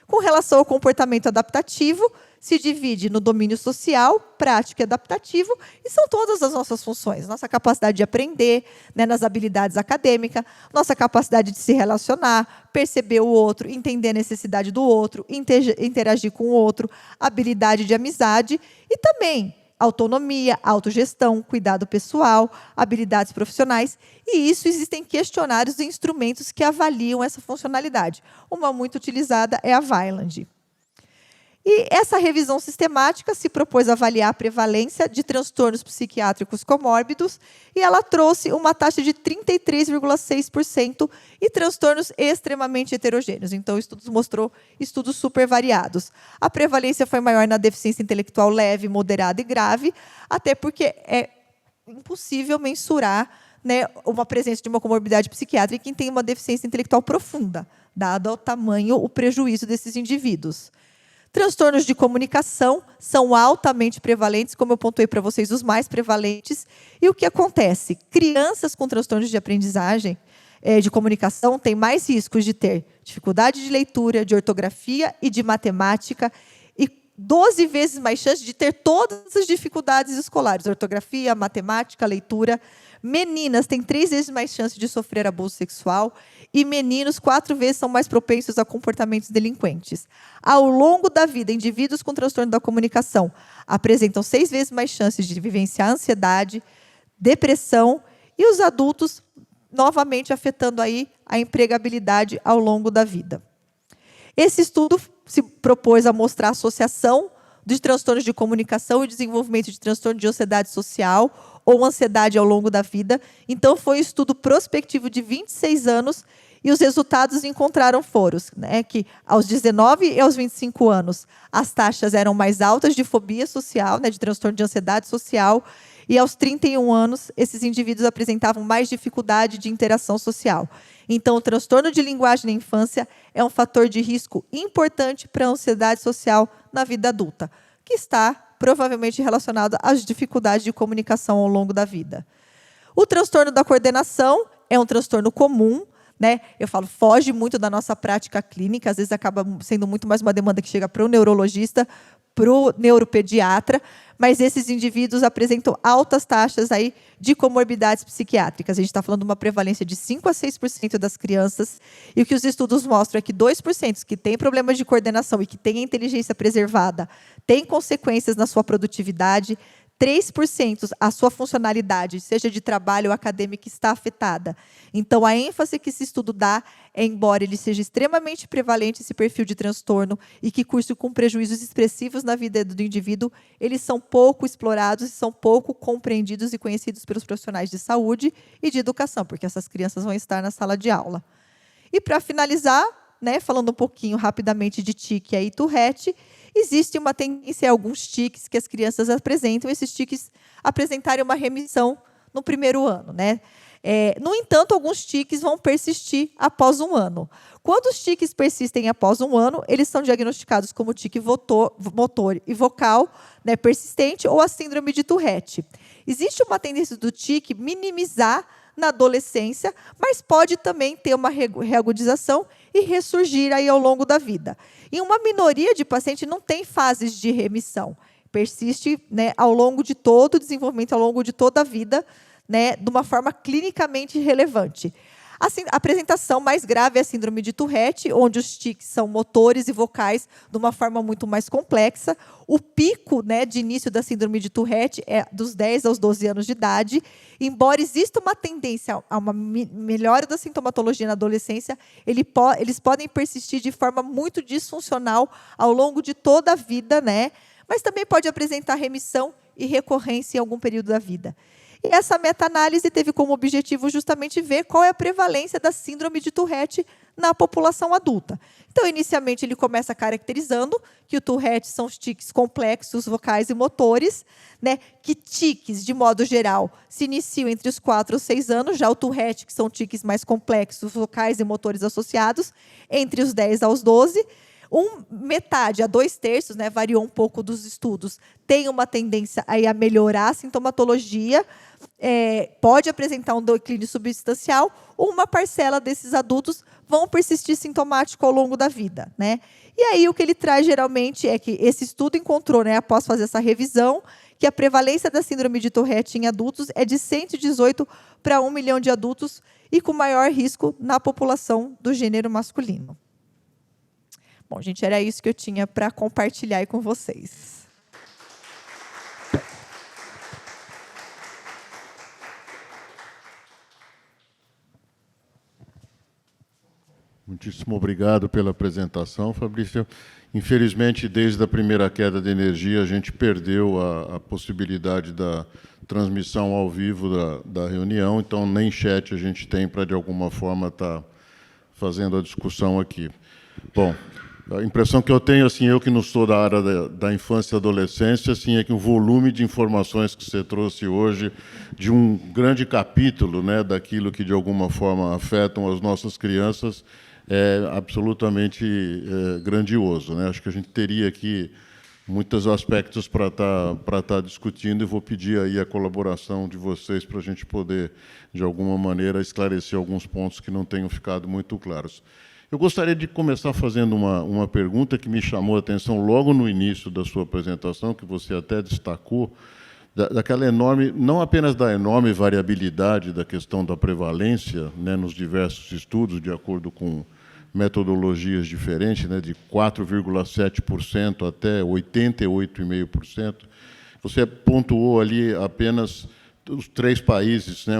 Com relação ao comportamento adaptativo, se divide no domínio social, prático e adaptativo, e são todas as nossas funções. Nossa capacidade de aprender, né, nas habilidades acadêmicas, nossa capacidade de se relacionar, perceber o outro, entender a necessidade do outro, interagir com o outro, habilidade de amizade e também autonomia, autogestão, cuidado pessoal, habilidades profissionais. E isso existem questionários e instrumentos que avaliam essa funcionalidade. Uma muito utilizada é a Vineland. E essa revisão sistemática se propôs a avaliar a prevalência de transtornos psiquiátricos comórbidos e ela trouxe uma taxa de 33,6% e transtornos extremamente heterogêneos. Então, o estudo mostrou estudos super variados. A prevalência foi maior na deficiência intelectual leve, moderada e grave, até porque é impossível mensurar, né, uma presença de uma comorbidade psiquiátrica em quem tem uma deficiência intelectual profunda, dado ao tamanho, o prejuízo desses indivíduos. Transtornos de comunicação são altamente prevalentes, como eu pontuei para vocês, os mais prevalentes. E o que acontece? Crianças com transtornos de aprendizagem, de comunicação, têm mais riscos de ter dificuldade de leitura, de ortografia e de matemática, e 12 vezes mais chance de ter todas as dificuldades escolares, ortografia, matemática, leitura. Meninas têm 3 vezes mais chance de sofrer abuso sexual e meninos 4 vezes são mais propensos a comportamentos delinquentes. Ao longo da vida, indivíduos com transtorno da comunicação apresentam 6 vezes mais chances de vivenciar ansiedade, depressão e os adultos, novamente, afetando aí a empregabilidade ao longo da vida. Esse estudo se propôs a mostrar a associação de transtornos de comunicação e desenvolvimento de transtorno de ansiedade social ou ansiedade ao longo da vida. Então, foi um estudo prospectivo de 26 anos E os resultados encontraram foros, né, que aos 19 e aos 25 anos, as taxas eram mais altas de fobia social, né, de transtorno de ansiedade social, e aos 31 anos, esses indivíduos apresentavam mais dificuldade de interação social. Então, o transtorno de linguagem na infância é um fator de risco importante para a ansiedade social na vida adulta, que está provavelmente relacionado às dificuldades de comunicação ao longo da vida. O transtorno da coordenação é um transtorno comum, né? Eu falo, foge muito da nossa prática clínica, às vezes acaba sendo muito mais uma demanda que chega para o neurologista, para o neuropediatra, mas esses indivíduos apresentam altas taxas aí de comorbidades psiquiátricas. A gente está falando de uma prevalência de 5 a 6% das crianças, e o que os estudos mostram é que 2% que têm problemas de coordenação e que têm a inteligência preservada têm consequências na sua produtividade, 3% a sua funcionalidade, seja de trabalho ou acadêmica, está afetada. Então, a ênfase que esse estudo dá é, embora ele seja extremamente prevalente, esse perfil de transtorno, e que curse com prejuízos expressivos na vida do indivíduo, eles são pouco explorados e são pouco compreendidos e conhecidos pelos profissionais de saúde e de educação, porque essas crianças vão estar na sala de aula. E, para finalizar, né, falando um pouquinho rapidamente de tique e Tourette, existe uma tendência a alguns tiques que as crianças apresentam, esses tiques apresentarem uma remissão no primeiro ano, né? No entanto, alguns tiques vão persistir após um ano. Quando os tiques persistem após um ano, eles são diagnosticados como tique motor e vocal, né, persistente, ou a síndrome de Tourette. Existe uma tendência do tique minimizar na adolescência, mas pode também ter uma reagudização e ressurgir aí ao longo da vida. E uma minoria de pacientes não tem fases de remissão. Persiste, né, ao longo de todo o desenvolvimento, ao longo de toda a vida, né, de uma forma clinicamente relevante. A apresentação mais grave é a síndrome de Tourette, onde os tiques são motores e vocais de uma forma muito mais complexa. O pico, né, de início da síndrome de Tourette é dos 10 aos 12 anos de idade. Embora exista uma tendência a uma melhora da sintomatologia na adolescência, eles podem persistir de forma muito disfuncional ao longo de toda a vida, né? Mas também pode apresentar remissão e recorrência em algum período da vida. E essa meta-análise teve como objetivo justamente ver qual é a prevalência da síndrome de Tourette na população adulta. Então, inicialmente, ele começa caracterizando que o Tourette são os tiques complexos, vocais e motores, né? Que tiques, de modo geral, se iniciam entre os 4 e os 6 anos, já o Tourette, que são tiques mais complexos, vocais e motores associados, entre os 10 aos 12. Metade a 2/3, né, variou um pouco dos estudos, tem uma tendência aí a melhorar a sintomatologia, pode apresentar um declínio substancial, ou uma parcela desses adultos vão persistir sintomático ao longo da vida, né? E aí o que ele traz geralmente é que esse estudo encontrou, né, após fazer essa revisão, que a prevalência da síndrome de Tourette em adultos é de 118 para 1 milhão de adultos e com maior risco na população do gênero masculino. Bom, gente, era isso que eu tinha para compartilhar aí com vocês. Muitíssimo obrigado pela apresentação, Fabrícia. Infelizmente, desde a primeira queda de energia, a gente perdeu a possibilidade da transmissão ao vivo da reunião, então nem chat a gente tem para, de alguma forma, estar fazendo a discussão aqui. Bom, a impressão que eu tenho, assim, eu que não sou da área da infância e adolescência, assim, é que o volume de informações que você trouxe hoje, de um grande capítulo, né, daquilo que, de alguma forma, afetam as nossas crianças, é absolutamente grandioso, né? Acho que a gente teria aqui muitos aspectos para estar discutindo, e vou pedir aí a colaboração de vocês para a gente poder, de alguma maneira, esclarecer alguns pontos que não tenham ficado muito claros. Eu gostaria de começar fazendo uma pergunta que me chamou a atenção logo no início da sua apresentação, que você até destacou, daquela enorme, não apenas da enorme variabilidade da questão da prevalência, né, nos diversos estudos, de acordo com metodologias diferentes, né, de 4,7% até 88,5%. Você pontuou ali apenas os 3 países, né,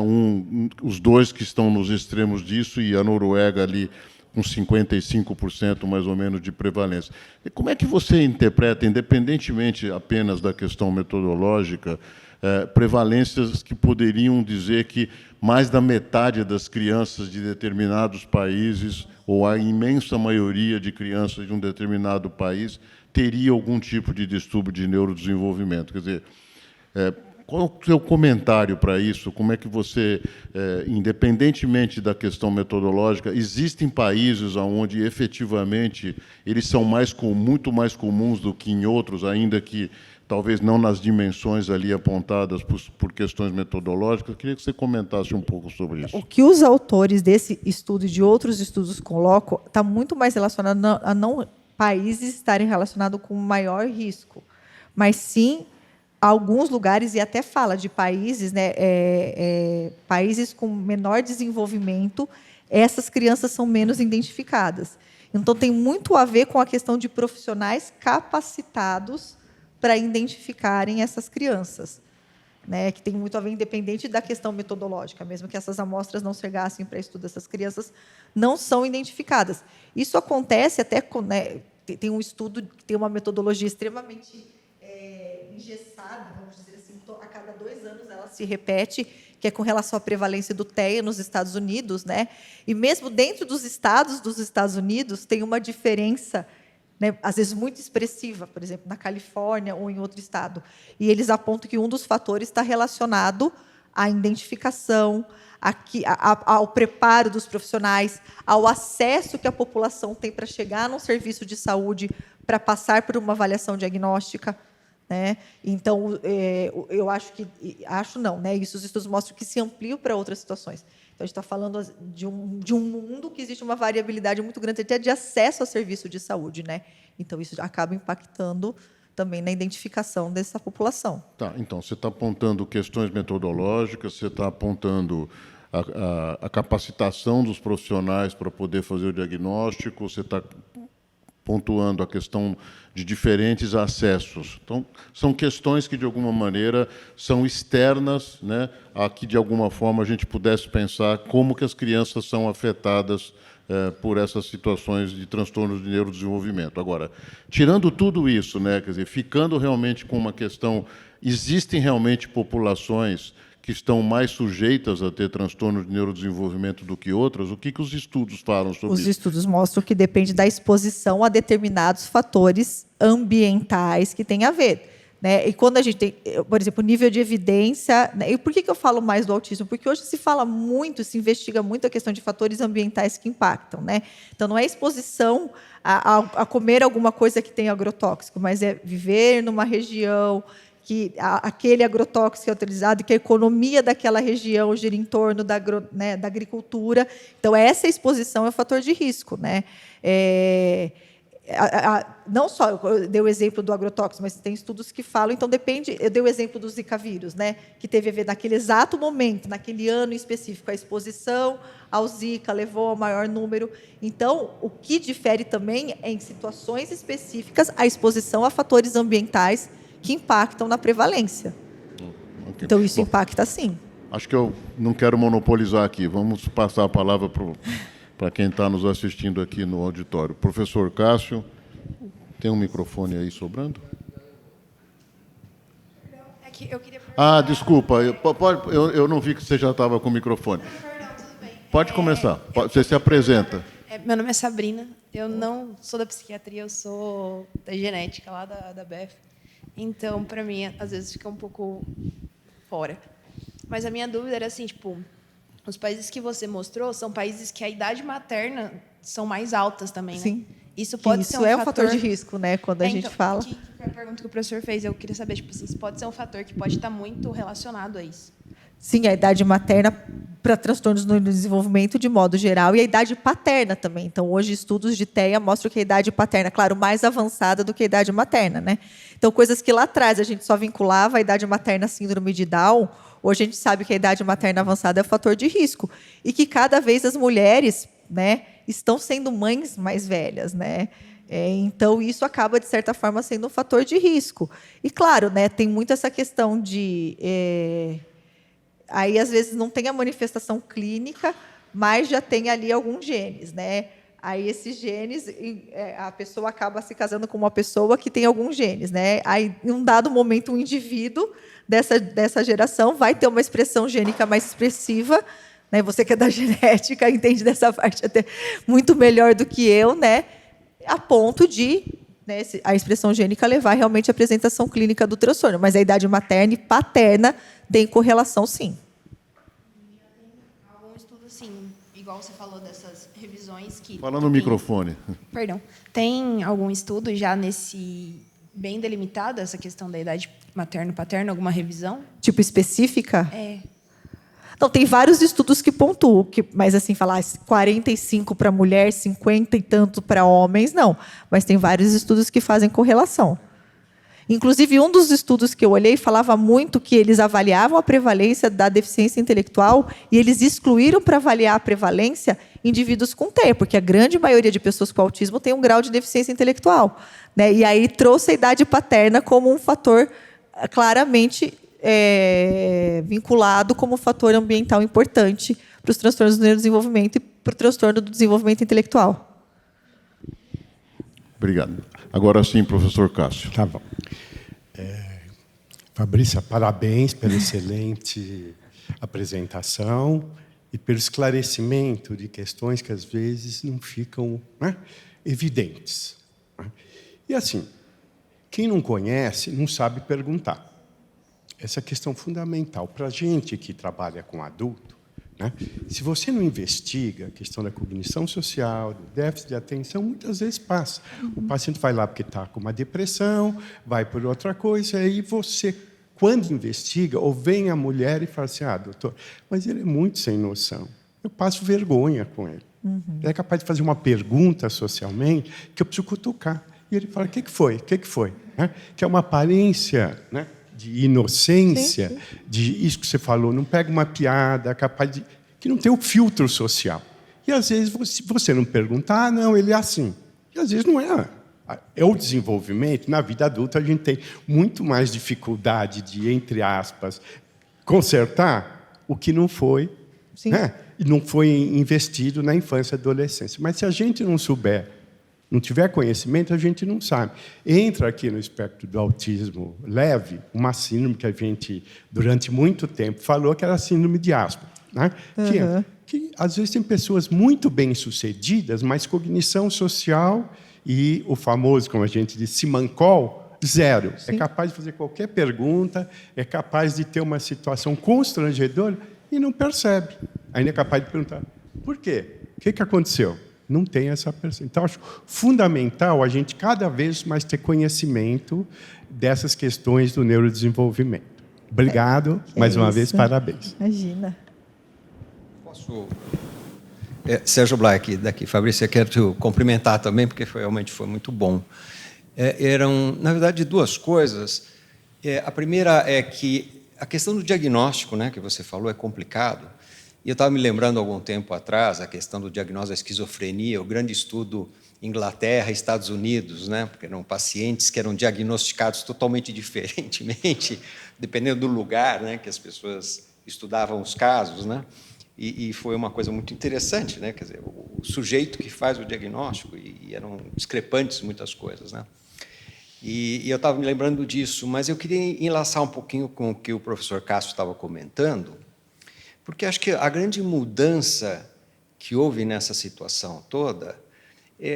os 2 que estão nos extremos disso, e a Noruega ali com 55% mais ou menos de prevalência. E como é que você interpreta, independentemente apenas da questão metodológica, prevalências que poderiam dizer que mais da metade das crianças de determinados países, ou a imensa maioria de crianças de um determinado país, teria algum tipo de distúrbio de neurodesenvolvimento. Quer dizer, qual é o seu comentário para isso? Como é que você, independentemente da questão metodológica, existem países onde, efetivamente, eles são muito mais comuns do que em outros, ainda que talvez não nas dimensões ali apontadas por questões metodológicas? Eu queria que você comentasse um pouco sobre isso. O que os autores desse estudo e de outros estudos colocam está muito mais relacionado a não países estarem relacionados com maior risco, mas sim alguns lugares, e até fala de países, né, países com menor desenvolvimento, essas crianças são menos identificadas. Então, tem muito a ver com a questão de profissionais capacitados para identificarem essas crianças, né, que tem muito a ver, independente da questão metodológica, mesmo que essas amostras não chegassem para estudo, essas crianças não são identificadas. Isso acontece até com, né, tem um estudo que tem uma metodologia extremamente engessada, vamos dizer assim, a cada 2 anos ela se repete, que é com relação à prevalência do TEA nos Estados Unidos, né? E mesmo dentro dos estados Unidos tem uma diferença, né, às vezes muito expressiva, por exemplo, na Califórnia ou em outro estado. E eles apontam que um dos fatores está relacionado à identificação, ao preparo dos profissionais, ao acesso que a população tem para chegar num serviço de saúde, para passar por uma avaliação diagnóstica, né? Então, eu acho que... Acho não, né? Isso os estudos mostram que se ampliam para outras situações. Então, a gente está falando de um mundo que existe uma variabilidade muito grande até de acesso ao serviço de saúde, né? Então, isso acaba impactando também na identificação dessa população. Tá, então, você está apontando questões metodológicas, você está apontando a capacitação dos profissionais para poder fazer o diagnóstico, você está pontuando a questão de diferentes acessos. Então, são questões que, de alguma maneira, são externas, né, a que, de alguma forma, a gente pudesse pensar como que as crianças são afetadas por essas situações de transtornos de neurodesenvolvimento. Agora, tirando tudo isso, né, quer dizer, ficando realmente com uma questão, existem realmente populações que estão mais sujeitas a ter transtorno de neurodesenvolvimento do que outras? O que os estudos falam sobre isso? Os estudos mostram que depende da exposição a determinados fatores ambientais que têm a ver, né? E quando a gente tem, por exemplo, nível de evidência... Né? E por que eu falo mais do autismo? Porque hoje se fala muito, se investiga muito a questão de fatores ambientais que impactam, né? Então, não é exposição a comer alguma coisa que tem agrotóxico, mas é viver numa região que aquele agrotóxico é utilizado e que a economia daquela região gira em torno da agricultura. Então, essa exposição é um fator de risco, né? Não só, eu dei o exemplo do agrotóxico, mas tem estudos que falam, então depende, eu dei o exemplo do Zika vírus, né, que teve a ver naquele exato momento, naquele ano específico, a exposição ao Zika levou ao maior número. Então, o que difere também é, em situações específicas, a exposição a fatores ambientais que impactam na prevalência. Okay. Então, isso Bom, impacta, sim. Acho que eu não quero monopolizar aqui. Vamos passar a palavra para quem está nos assistindo aqui no auditório. Professor Cássio, tem um microfone aí sobrando? É que eu queria perguntar... Ah, desculpa, eu não vi que você já estava com o microfone. Perdão, tudo bem. Pode começar, você se apresenta. Meu nome é Sabrina, eu não sou da psiquiatria, eu sou da genética lá da BF. Então, para mim, às vezes fica um pouco fora. Mas a minha dúvida era assim, tipo, os países que você mostrou são países que a idade materna são mais altas também, né? Sim. Isso pode isso ser um fator de risco, né? Quando a gente então, fala. A pergunta que o professor fez, eu queria saber, tipo, isso pode ser um fator que pode estar muito relacionado a isso. Sim, a idade materna para transtornos no desenvolvimento de modo geral e a idade paterna também. Então, hoje, estudos de TEA mostram que a idade paterna, claro, mais avançada do que a idade materna, né? Então, coisas que lá atrás a gente só vinculava a idade materna à síndrome de Down, hoje a gente sabe que a idade materna avançada é um fator de risco e que cada vez as mulheres, né, estão sendo mães mais velhas, né? Então, isso acaba, de certa forma, sendo um fator de risco. E, claro, né, tem muito essa questão de... Aí, às vezes, não tem a manifestação clínica, mas já tem ali alguns genes, né? Aí, esses genes, a pessoa acaba se casando com uma pessoa que tem alguns genes, né? Aí, em um dado momento, um indivíduo dessa geração vai ter uma expressão gênica mais expressiva, né? Você que é da genética entende dessa parte até muito melhor do que eu, né? A ponto de, né, a expressão gênica levar realmente à apresentação clínica do transtorno. Mas a idade materna e paterna tem correlação, sim. Algum estudo, assim, igual você falou dessas revisões que... Fala no microfone. Perdão. Tem algum estudo já bem delimitado, essa questão da idade materno-paterna, alguma revisão? Tipo específica? É. Então, tem vários estudos que pontuam, mas assim, falar 45 para mulher, 50 e tanto para homens, não. Mas tem vários estudos que fazem correlação. Inclusive, um dos estudos que eu olhei falava muito que eles avaliavam a prevalência da deficiência intelectual e eles excluíram para avaliar a prevalência indivíduos com TEA, porque a grande maioria de pessoas com autismo tem um grau de deficiência intelectual, né? E aí trouxe a idade paterna como um fator claramente vinculado como fator ambiental importante para os transtornos do neurodesenvolvimento e para o transtorno do desenvolvimento intelectual. Obrigado. Agora sim, professor Cássio. Tá bom. Fabrícia, parabéns pela excelente apresentação e pelo esclarecimento de questões que, às vezes, não ficam, né, evidentes. E, assim, quem não conhece não sabe perguntar. Essa é a questão fundamental. Para a gente que trabalha com adulto, né, se você não investiga a questão da cognição social, do déficit de atenção, muitas vezes passa. O paciente vai lá porque está com uma depressão, vai por outra coisa, e aí você, quando investiga, ou vem a mulher e fala assim, doutor, mas ele é muito sem noção. Eu passo vergonha com ele. Ele é capaz de fazer uma pergunta socialmente que eu preciso cutucar. E ele fala, o que foi? O que foi? Né? Que é uma aparência, né, de inocência, sim. De isso que você falou, não pega uma piada, capaz de... que não tem o filtro social. E, às vezes, você não pergunta, não, ele é assim. E, às vezes, não é. É o desenvolvimento. Na vida adulta, a gente tem muito mais dificuldade de, entre aspas, consertar o que não foi, né? E não foi investido na infância e adolescência. Mas, se a gente não souber, não tiver conhecimento, a gente não sabe. Entra aqui no espectro do autismo leve uma síndrome que a gente, durante muito tempo, falou que era a síndrome de Asperger. Né? Que, às vezes, tem pessoas muito bem-sucedidas, mas cognição social e o famoso, como a gente diz, simancol, zero. Sim. É capaz de fazer qualquer pergunta, é capaz de ter uma situação constrangedora e não percebe. Ainda é capaz de perguntar, por quê? O que aconteceu? Não tem essa percepção. Então, acho fundamental a gente cada vez mais ter conhecimento dessas questões do neurodesenvolvimento. Obrigado, mais uma vez, parabéns. Imagina. Posso... Sérgio Black, daqui. Fabrício, eu quero te cumprimentar também, porque realmente foi muito bom. Eram, na verdade, duas coisas. A primeira é que a questão do diagnóstico, né, que você falou, é complicado. E eu estava me lembrando, algum tempo atrás, a questão do diagnóstico da esquizofrenia, o grande estudo Inglaterra e Estados Unidos, né, porque eram pacientes que eram diagnosticados totalmente diferentemente, dependendo do lugar, né, que as pessoas estudavam os casos, né, e foi uma coisa muito interessante, né, quer dizer, o sujeito que faz o diagnóstico, e eram discrepantes muitas coisas, né. E eu estava me lembrando disso, mas eu queria enlaçar um pouquinho com o que o professor Cássio estava comentando, porque acho que a grande mudança que houve nessa situação toda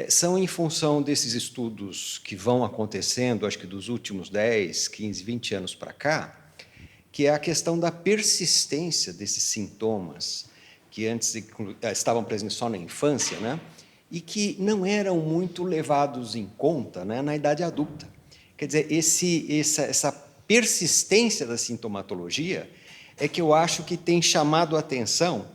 são em função desses estudos que vão acontecendo, acho que dos últimos 10, 15, 20 anos para cá, que é a questão da persistência desses sintomas que antes estavam presentes só na infância, né? E que não eram muito levados em conta, né, na idade adulta. Quer dizer, essa persistência da sintomatologia é que eu acho que tem chamado a atenção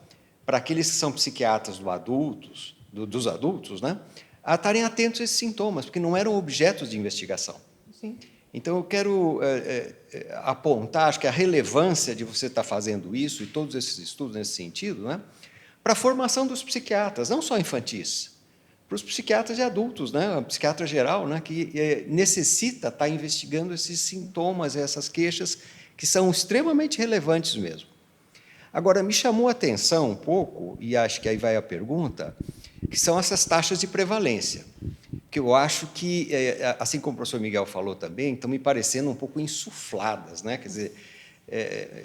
para aqueles que são psiquiatras dos adultos, né, a estarem atentos a esses sintomas, porque não eram objetos de investigação. Sim. Então, eu quero apontar, acho que a relevância de você estar fazendo isso, e todos esses estudos nesse sentido, né, para a formação dos psiquiatras, não só infantis, para os psiquiatras de adultos, né, a psiquiatra geral, né, que necessita estar investigando esses sintomas, essas queixas, que são extremamente relevantes mesmo. Agora, me chamou a atenção um pouco, e acho que aí vai a pergunta, que são essas taxas de prevalência, que eu acho que, assim como o professor Miguel falou também, estão me parecendo um pouco insufladas, né? Quer dizer,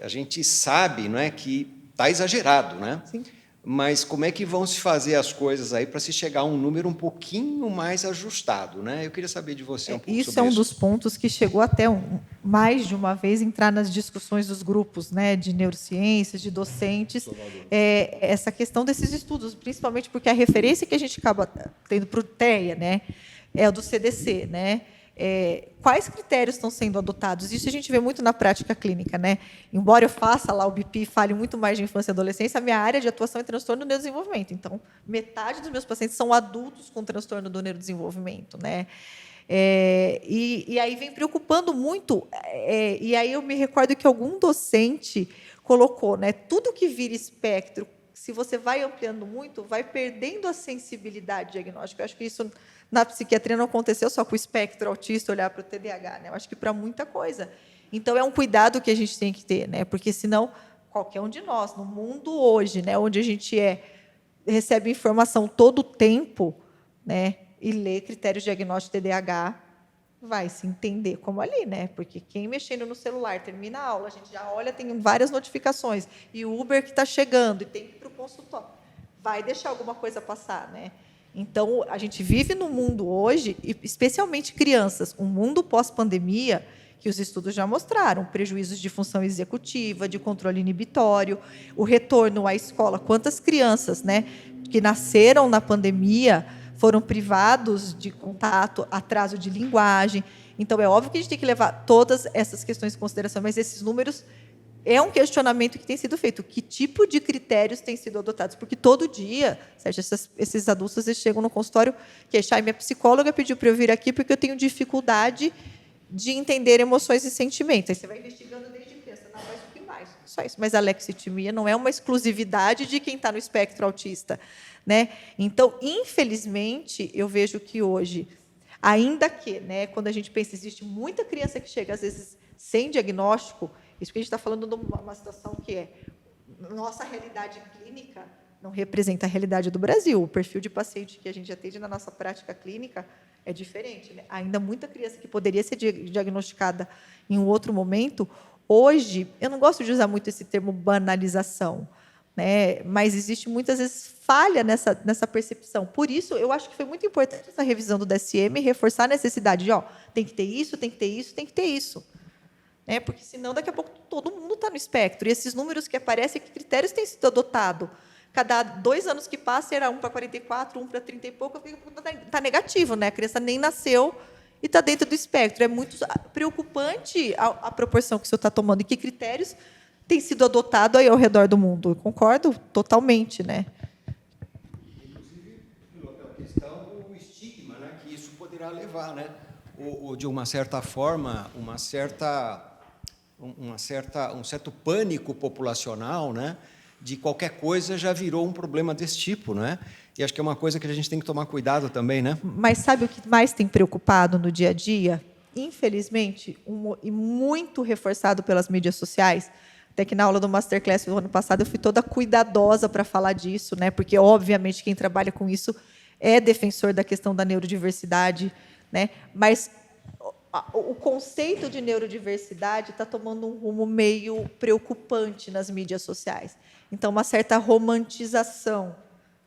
a gente sabe, não é, que está exagerado, né? Sim. Mas como é que vão se fazer as coisas aí para se chegar a um número um pouquinho mais ajustado, né? Eu queria saber de você um pouco Isso sobre é um isso. dos pontos que chegou até mais de uma vez entrar nas discussões dos grupos, né, de neurociências, de docentes, essa questão desses estudos, principalmente porque a referência que a gente acaba tendo para o TEA, né, é o do CDC, né? Quais critérios estão sendo adotados? Isso a gente vê muito na prática clínica, né? Embora eu faça lá o BIP e fale muito mais de infância e adolescência, a minha área de atuação é transtorno do neurodesenvolvimento. Então, metade dos meus pacientes são adultos com transtorno do neurodesenvolvimento, né? E aí vem preocupando muito. E aí eu me recordo que algum docente colocou, né? Tudo que vira espectro, se você vai ampliando muito, vai perdendo a sensibilidade diagnóstica. Eu acho que isso na psiquiatria não aconteceu só com o espectro autista olhar para o TDAH, né? Eu acho que para muita coisa. Então, é um cuidado que a gente tem que ter, né? Porque, senão, qualquer um de nós, no mundo hoje, né, onde a gente recebe informação todo o tempo, né, e lê critérios diagnósticos de TDAH, vai se entender como ali, né? Porque quem mexendo no celular termina a aula, a gente já olha, tem várias notificações, e o Uber que está chegando, e tem que ir para o consultório. Vai deixar alguma coisa passar, né? Então, a gente vive no mundo hoje, e especialmente crianças, um mundo pós-pandemia, que os estudos já mostraram, prejuízos de função executiva, de controle inibitório, o retorno à escola. Quantas crianças, né, que nasceram na pandemia foram privados de contato, atraso de linguagem. Então, é óbvio que a gente tem que levar todas essas questões em consideração, mas esses números é um questionamento que tem sido feito. Que tipo de critérios têm sido adotados? Porque todo dia, Sérgio, esses adultos eles chegam no consultório, que a minha psicóloga pediu para eu vir aqui porque eu tenho dificuldade de entender emoções e sentimentos. Aí você vai investigando desde criança. Não, mas o que mais? Só isso. Mas a alexitimia não é uma exclusividade de quem está no espectro autista, né? Então, infelizmente, eu vejo que hoje, ainda que, né, quando a gente pensa, existe muita criança que chega, às vezes, sem diagnóstico. Isso porque a gente está falando de uma situação que nossa realidade clínica não representa a realidade do Brasil. O perfil de paciente que a gente atende na nossa prática clínica é diferente, né? Ainda muita criança que poderia ser diagnosticada em um outro momento. Hoje, eu não gosto de usar muito esse termo banalização, né? Mas existe muitas vezes falha nessa percepção. Por isso, eu acho que foi muito importante essa revisão do DSM reforçar a necessidade de, tem que ter isso, tem que ter isso, tem que ter isso. Né? Porque, senão, daqui a pouco, todo mundo está no espectro. E esses números que aparecem, que critérios têm sido adotados? Cada 2 anos que passa, era 1 para 44, 1 para 30 e pouco, está negativo, né? A criança nem nasceu e está dentro do espectro. É muito preocupante a proporção que o senhor está tomando e que critérios têm sido adotados aí ao redor do mundo. Eu concordo totalmente, né? Inclusive, pela questão do estigma, né, que isso poderá levar, né? Ou de uma certa forma, um certo pânico populacional, né? De qualquer coisa já virou um problema desse tipo, né? E acho que é uma coisa que a gente tem que tomar cuidado também, né? Mas sabe o que mais tem preocupado no dia a dia? Infelizmente, e muito reforçado pelas mídias sociais. Até que na aula do Masterclass do ano passado eu fui toda cuidadosa para falar disso, né? Porque, obviamente, quem trabalha com isso é defensor da questão da neurodiversidade, né? Mas o conceito de neurodiversidade está tomando um rumo meio preocupante nas mídias sociais. Então, uma certa romantização,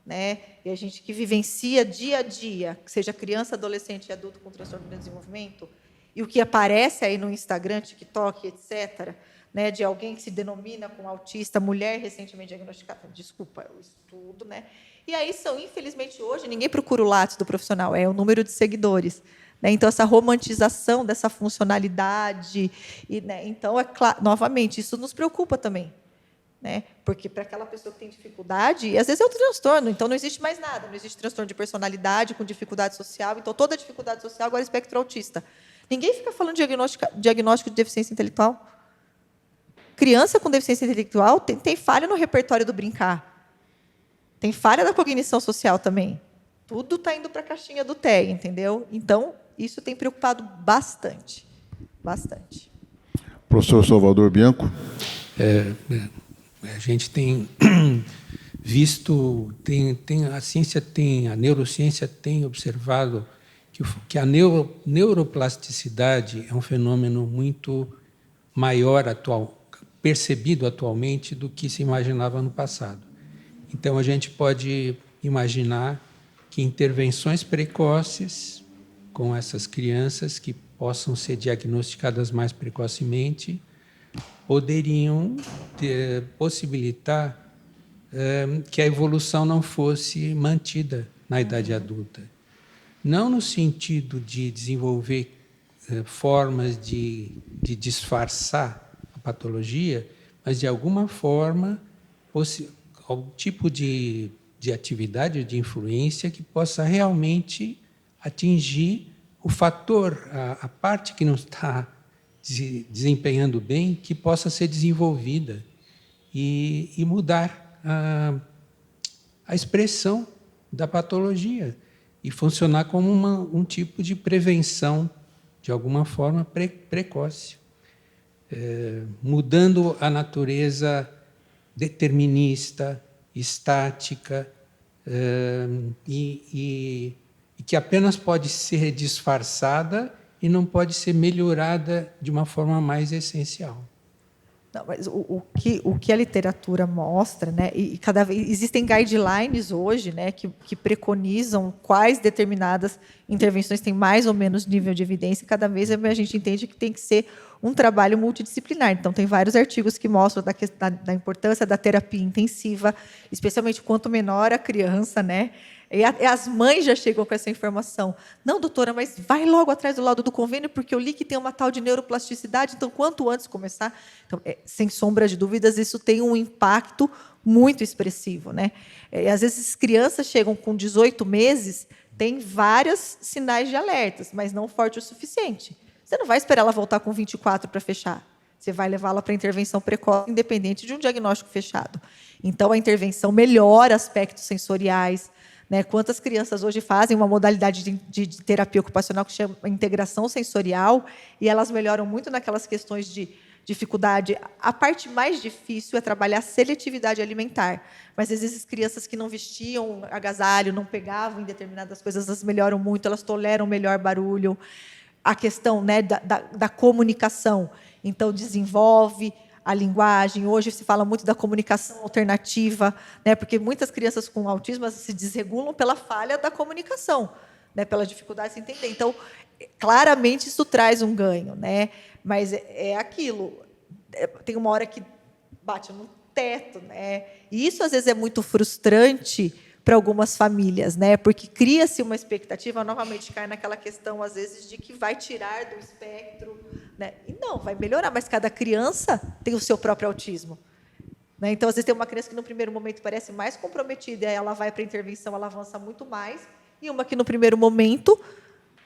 né? E a gente que vivencia dia a dia, seja criança, adolescente e adulto com transtorno do desenvolvimento, e o que aparece aí no Instagram, TikTok, etc., né, de alguém que se denomina com autista, mulher recentemente diagnosticada, desculpa, eu estudo, né? E aí infelizmente, hoje, ninguém procura o látis do profissional, é o número de seguidores. Né? Então, essa romantização dessa funcionalidade. Né? Então, novamente, isso nos preocupa também. Né? Porque, para aquela pessoa que tem dificuldade, e às vezes é outro transtorno, então não existe mais nada. Não existe transtorno de personalidade com dificuldade social. Então, toda dificuldade social agora é espectro autista. Ninguém fica falando de diagnóstico de deficiência intelectual. Criança com deficiência intelectual tem falha no repertório do brincar. Tem falha da cognição social também. Tudo está indo para a caixinha do TEA, entendeu? Então, isso tem preocupado bastante. Bastante. Professor Salvador Bianco. A gente tem visto, a neurociência tem observado que a neuroplasticidade é um fenômeno muito maior percebido atualmente do que se imaginava no passado. Então, a gente pode imaginar que intervenções precoces com essas crianças que possam ser diagnosticadas mais precocemente poderiam possibilitar que a evolução não fosse mantida na idade adulta. Não no sentido de desenvolver formas de disfarçar a patologia, mas, de alguma forma, algum tipo de atividade, de influência que possa realmente atingir o fator, a parte que não está desempenhando bem, que possa ser desenvolvida e mudar a expressão da patologia e funcionar como um tipo de prevenção, de alguma forma, precoce, mudando a natureza determinista, estática, e que apenas pode ser disfarçada e não pode ser melhorada de uma forma mais essencial. Não, mas o que a literatura mostra, né, e cada vez existem guidelines hoje, né, que preconizam quais determinadas intervenções têm mais ou menos nível de evidência, e cada vez a gente entende que tem que ser um trabalho multidisciplinar. Então, tem vários artigos que mostram da importância da terapia intensiva, especialmente quanto menor a criança, né? E as mães já chegam com essa informação. Não, doutora, mas vai logo atrás do laudo do convênio, porque eu li que tem uma tal de neuroplasticidade, então, quanto antes começar... Então, sem sombra de dúvidas, isso tem um impacto muito expressivo, né? Às vezes, crianças chegam com 18 meses, têm vários sinais de alertas, mas não forte o suficiente. Você não vai esperar ela voltar com 24 para fechar. Você vai levá-la para intervenção precoce, independente de um diagnóstico fechado. Então, a intervenção melhora aspectos sensoriais, né? Quantas crianças hoje fazem uma modalidade de terapia ocupacional que chama integração sensorial, e elas melhoram muito naquelas questões de dificuldade. A parte mais difícil é trabalhar a seletividade alimentar. Mas, às vezes, crianças que não vestiam agasalho, não pegavam em determinadas coisas, elas melhoram muito, elas toleram melhor barulho. A questão, né, da comunicação. Então, desenvolve a linguagem. Hoje se fala muito da comunicação alternativa, né, porque muitas crianças com autismo se desregulam pela falha da comunicação, né, pela dificuldade de se entender. Então, claramente, isso traz um ganho, né? Mas é aquilo. Tem uma hora que bate no teto, né? E isso, às vezes, é muito frustrante para algumas famílias, né? Porque cria-se uma expectativa, novamente cai naquela questão, às vezes, de que vai tirar do espectro, né? E não, vai melhorar, mas cada criança tem o seu próprio autismo, né? Então, às vezes, tem uma criança que, no primeiro momento, parece mais comprometida, e aí ela vai para a intervenção, ela avança muito mais, e uma que, no primeiro momento,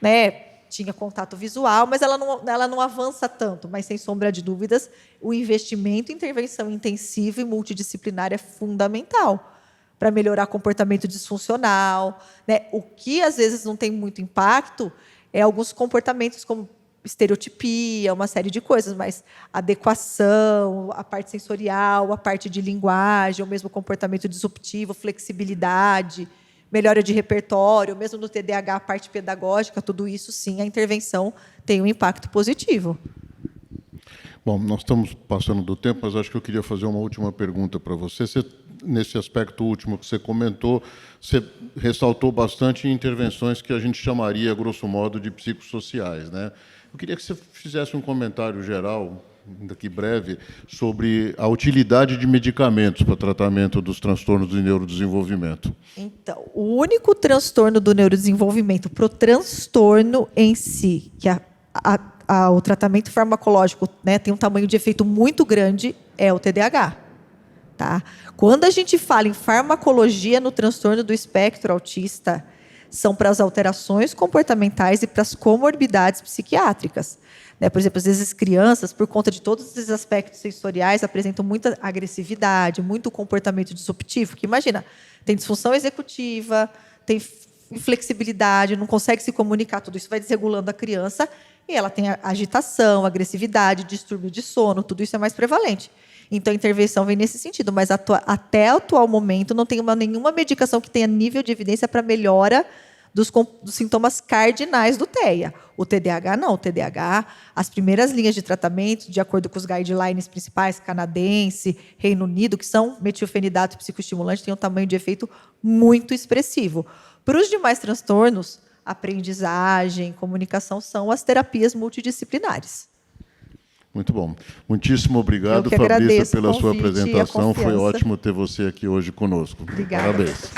né, tinha contato visual, mas ela não avança tanto. Mas, sem sombra de dúvidas, o investimento em intervenção intensiva e multidisciplinar é fundamental para melhorar comportamento disfuncional, né? O que, às vezes, não tem muito impacto é alguns comportamentos como estereotipia, uma série de coisas, mas adequação, a parte sensorial, a parte de linguagem, o mesmo comportamento disruptivo, flexibilidade, melhora de repertório, mesmo no TDAH, a parte pedagógica, tudo isso, sim, a intervenção tem um impacto positivo. Bom, nós estamos passando do tempo, mas acho que eu queria fazer uma última pergunta para você. Nesse aspecto último que você comentou, você ressaltou bastante intervenções que a gente chamaria, grosso modo, de psicossociais, né? Eu queria que você fizesse um comentário geral, daqui breve, sobre a utilidade de medicamentos para tratamento dos transtornos do neurodesenvolvimento. Então, o único transtorno do neurodesenvolvimento para o transtorno em si, que o tratamento farmacológico, né, tem um tamanho de efeito muito grande, é o TDAH. Tá? Quando a gente fala em farmacologia no transtorno do espectro autista, são para as alterações comportamentais e para as comorbidades psiquiátricas. Né? Por exemplo, às vezes crianças, por conta de todos esses aspectos sensoriais, apresentam muita agressividade, muito comportamento disruptivo, que, imagina, tem disfunção executiva, tem inflexibilidade, não consegue se comunicar, tudo isso vai desregulando a criança, e ela tem agitação, agressividade, distúrbio de sono, tudo isso é mais prevalente. Então, a intervenção vem nesse sentido, mas até o atual momento não tem nenhuma medicação que tenha nível de evidência para melhora dos sintomas cardinais do TEA. O TDAH não. O TDAH, as primeiras linhas de tratamento, de acordo com os guidelines principais, canadense, Reino Unido, que são metilfenidato e psicoestimulante, tem um tamanho de efeito muito expressivo. Para os demais transtornos, aprendizagem, comunicação, são as terapias multidisciplinares. Muito bom. Muitíssimo obrigado, Eu que Fabrícia, agradeço pela o sua convite e a apresentação. Foi confiança. ótimo ter você aqui hoje conosco. Obrigada. Parabéns.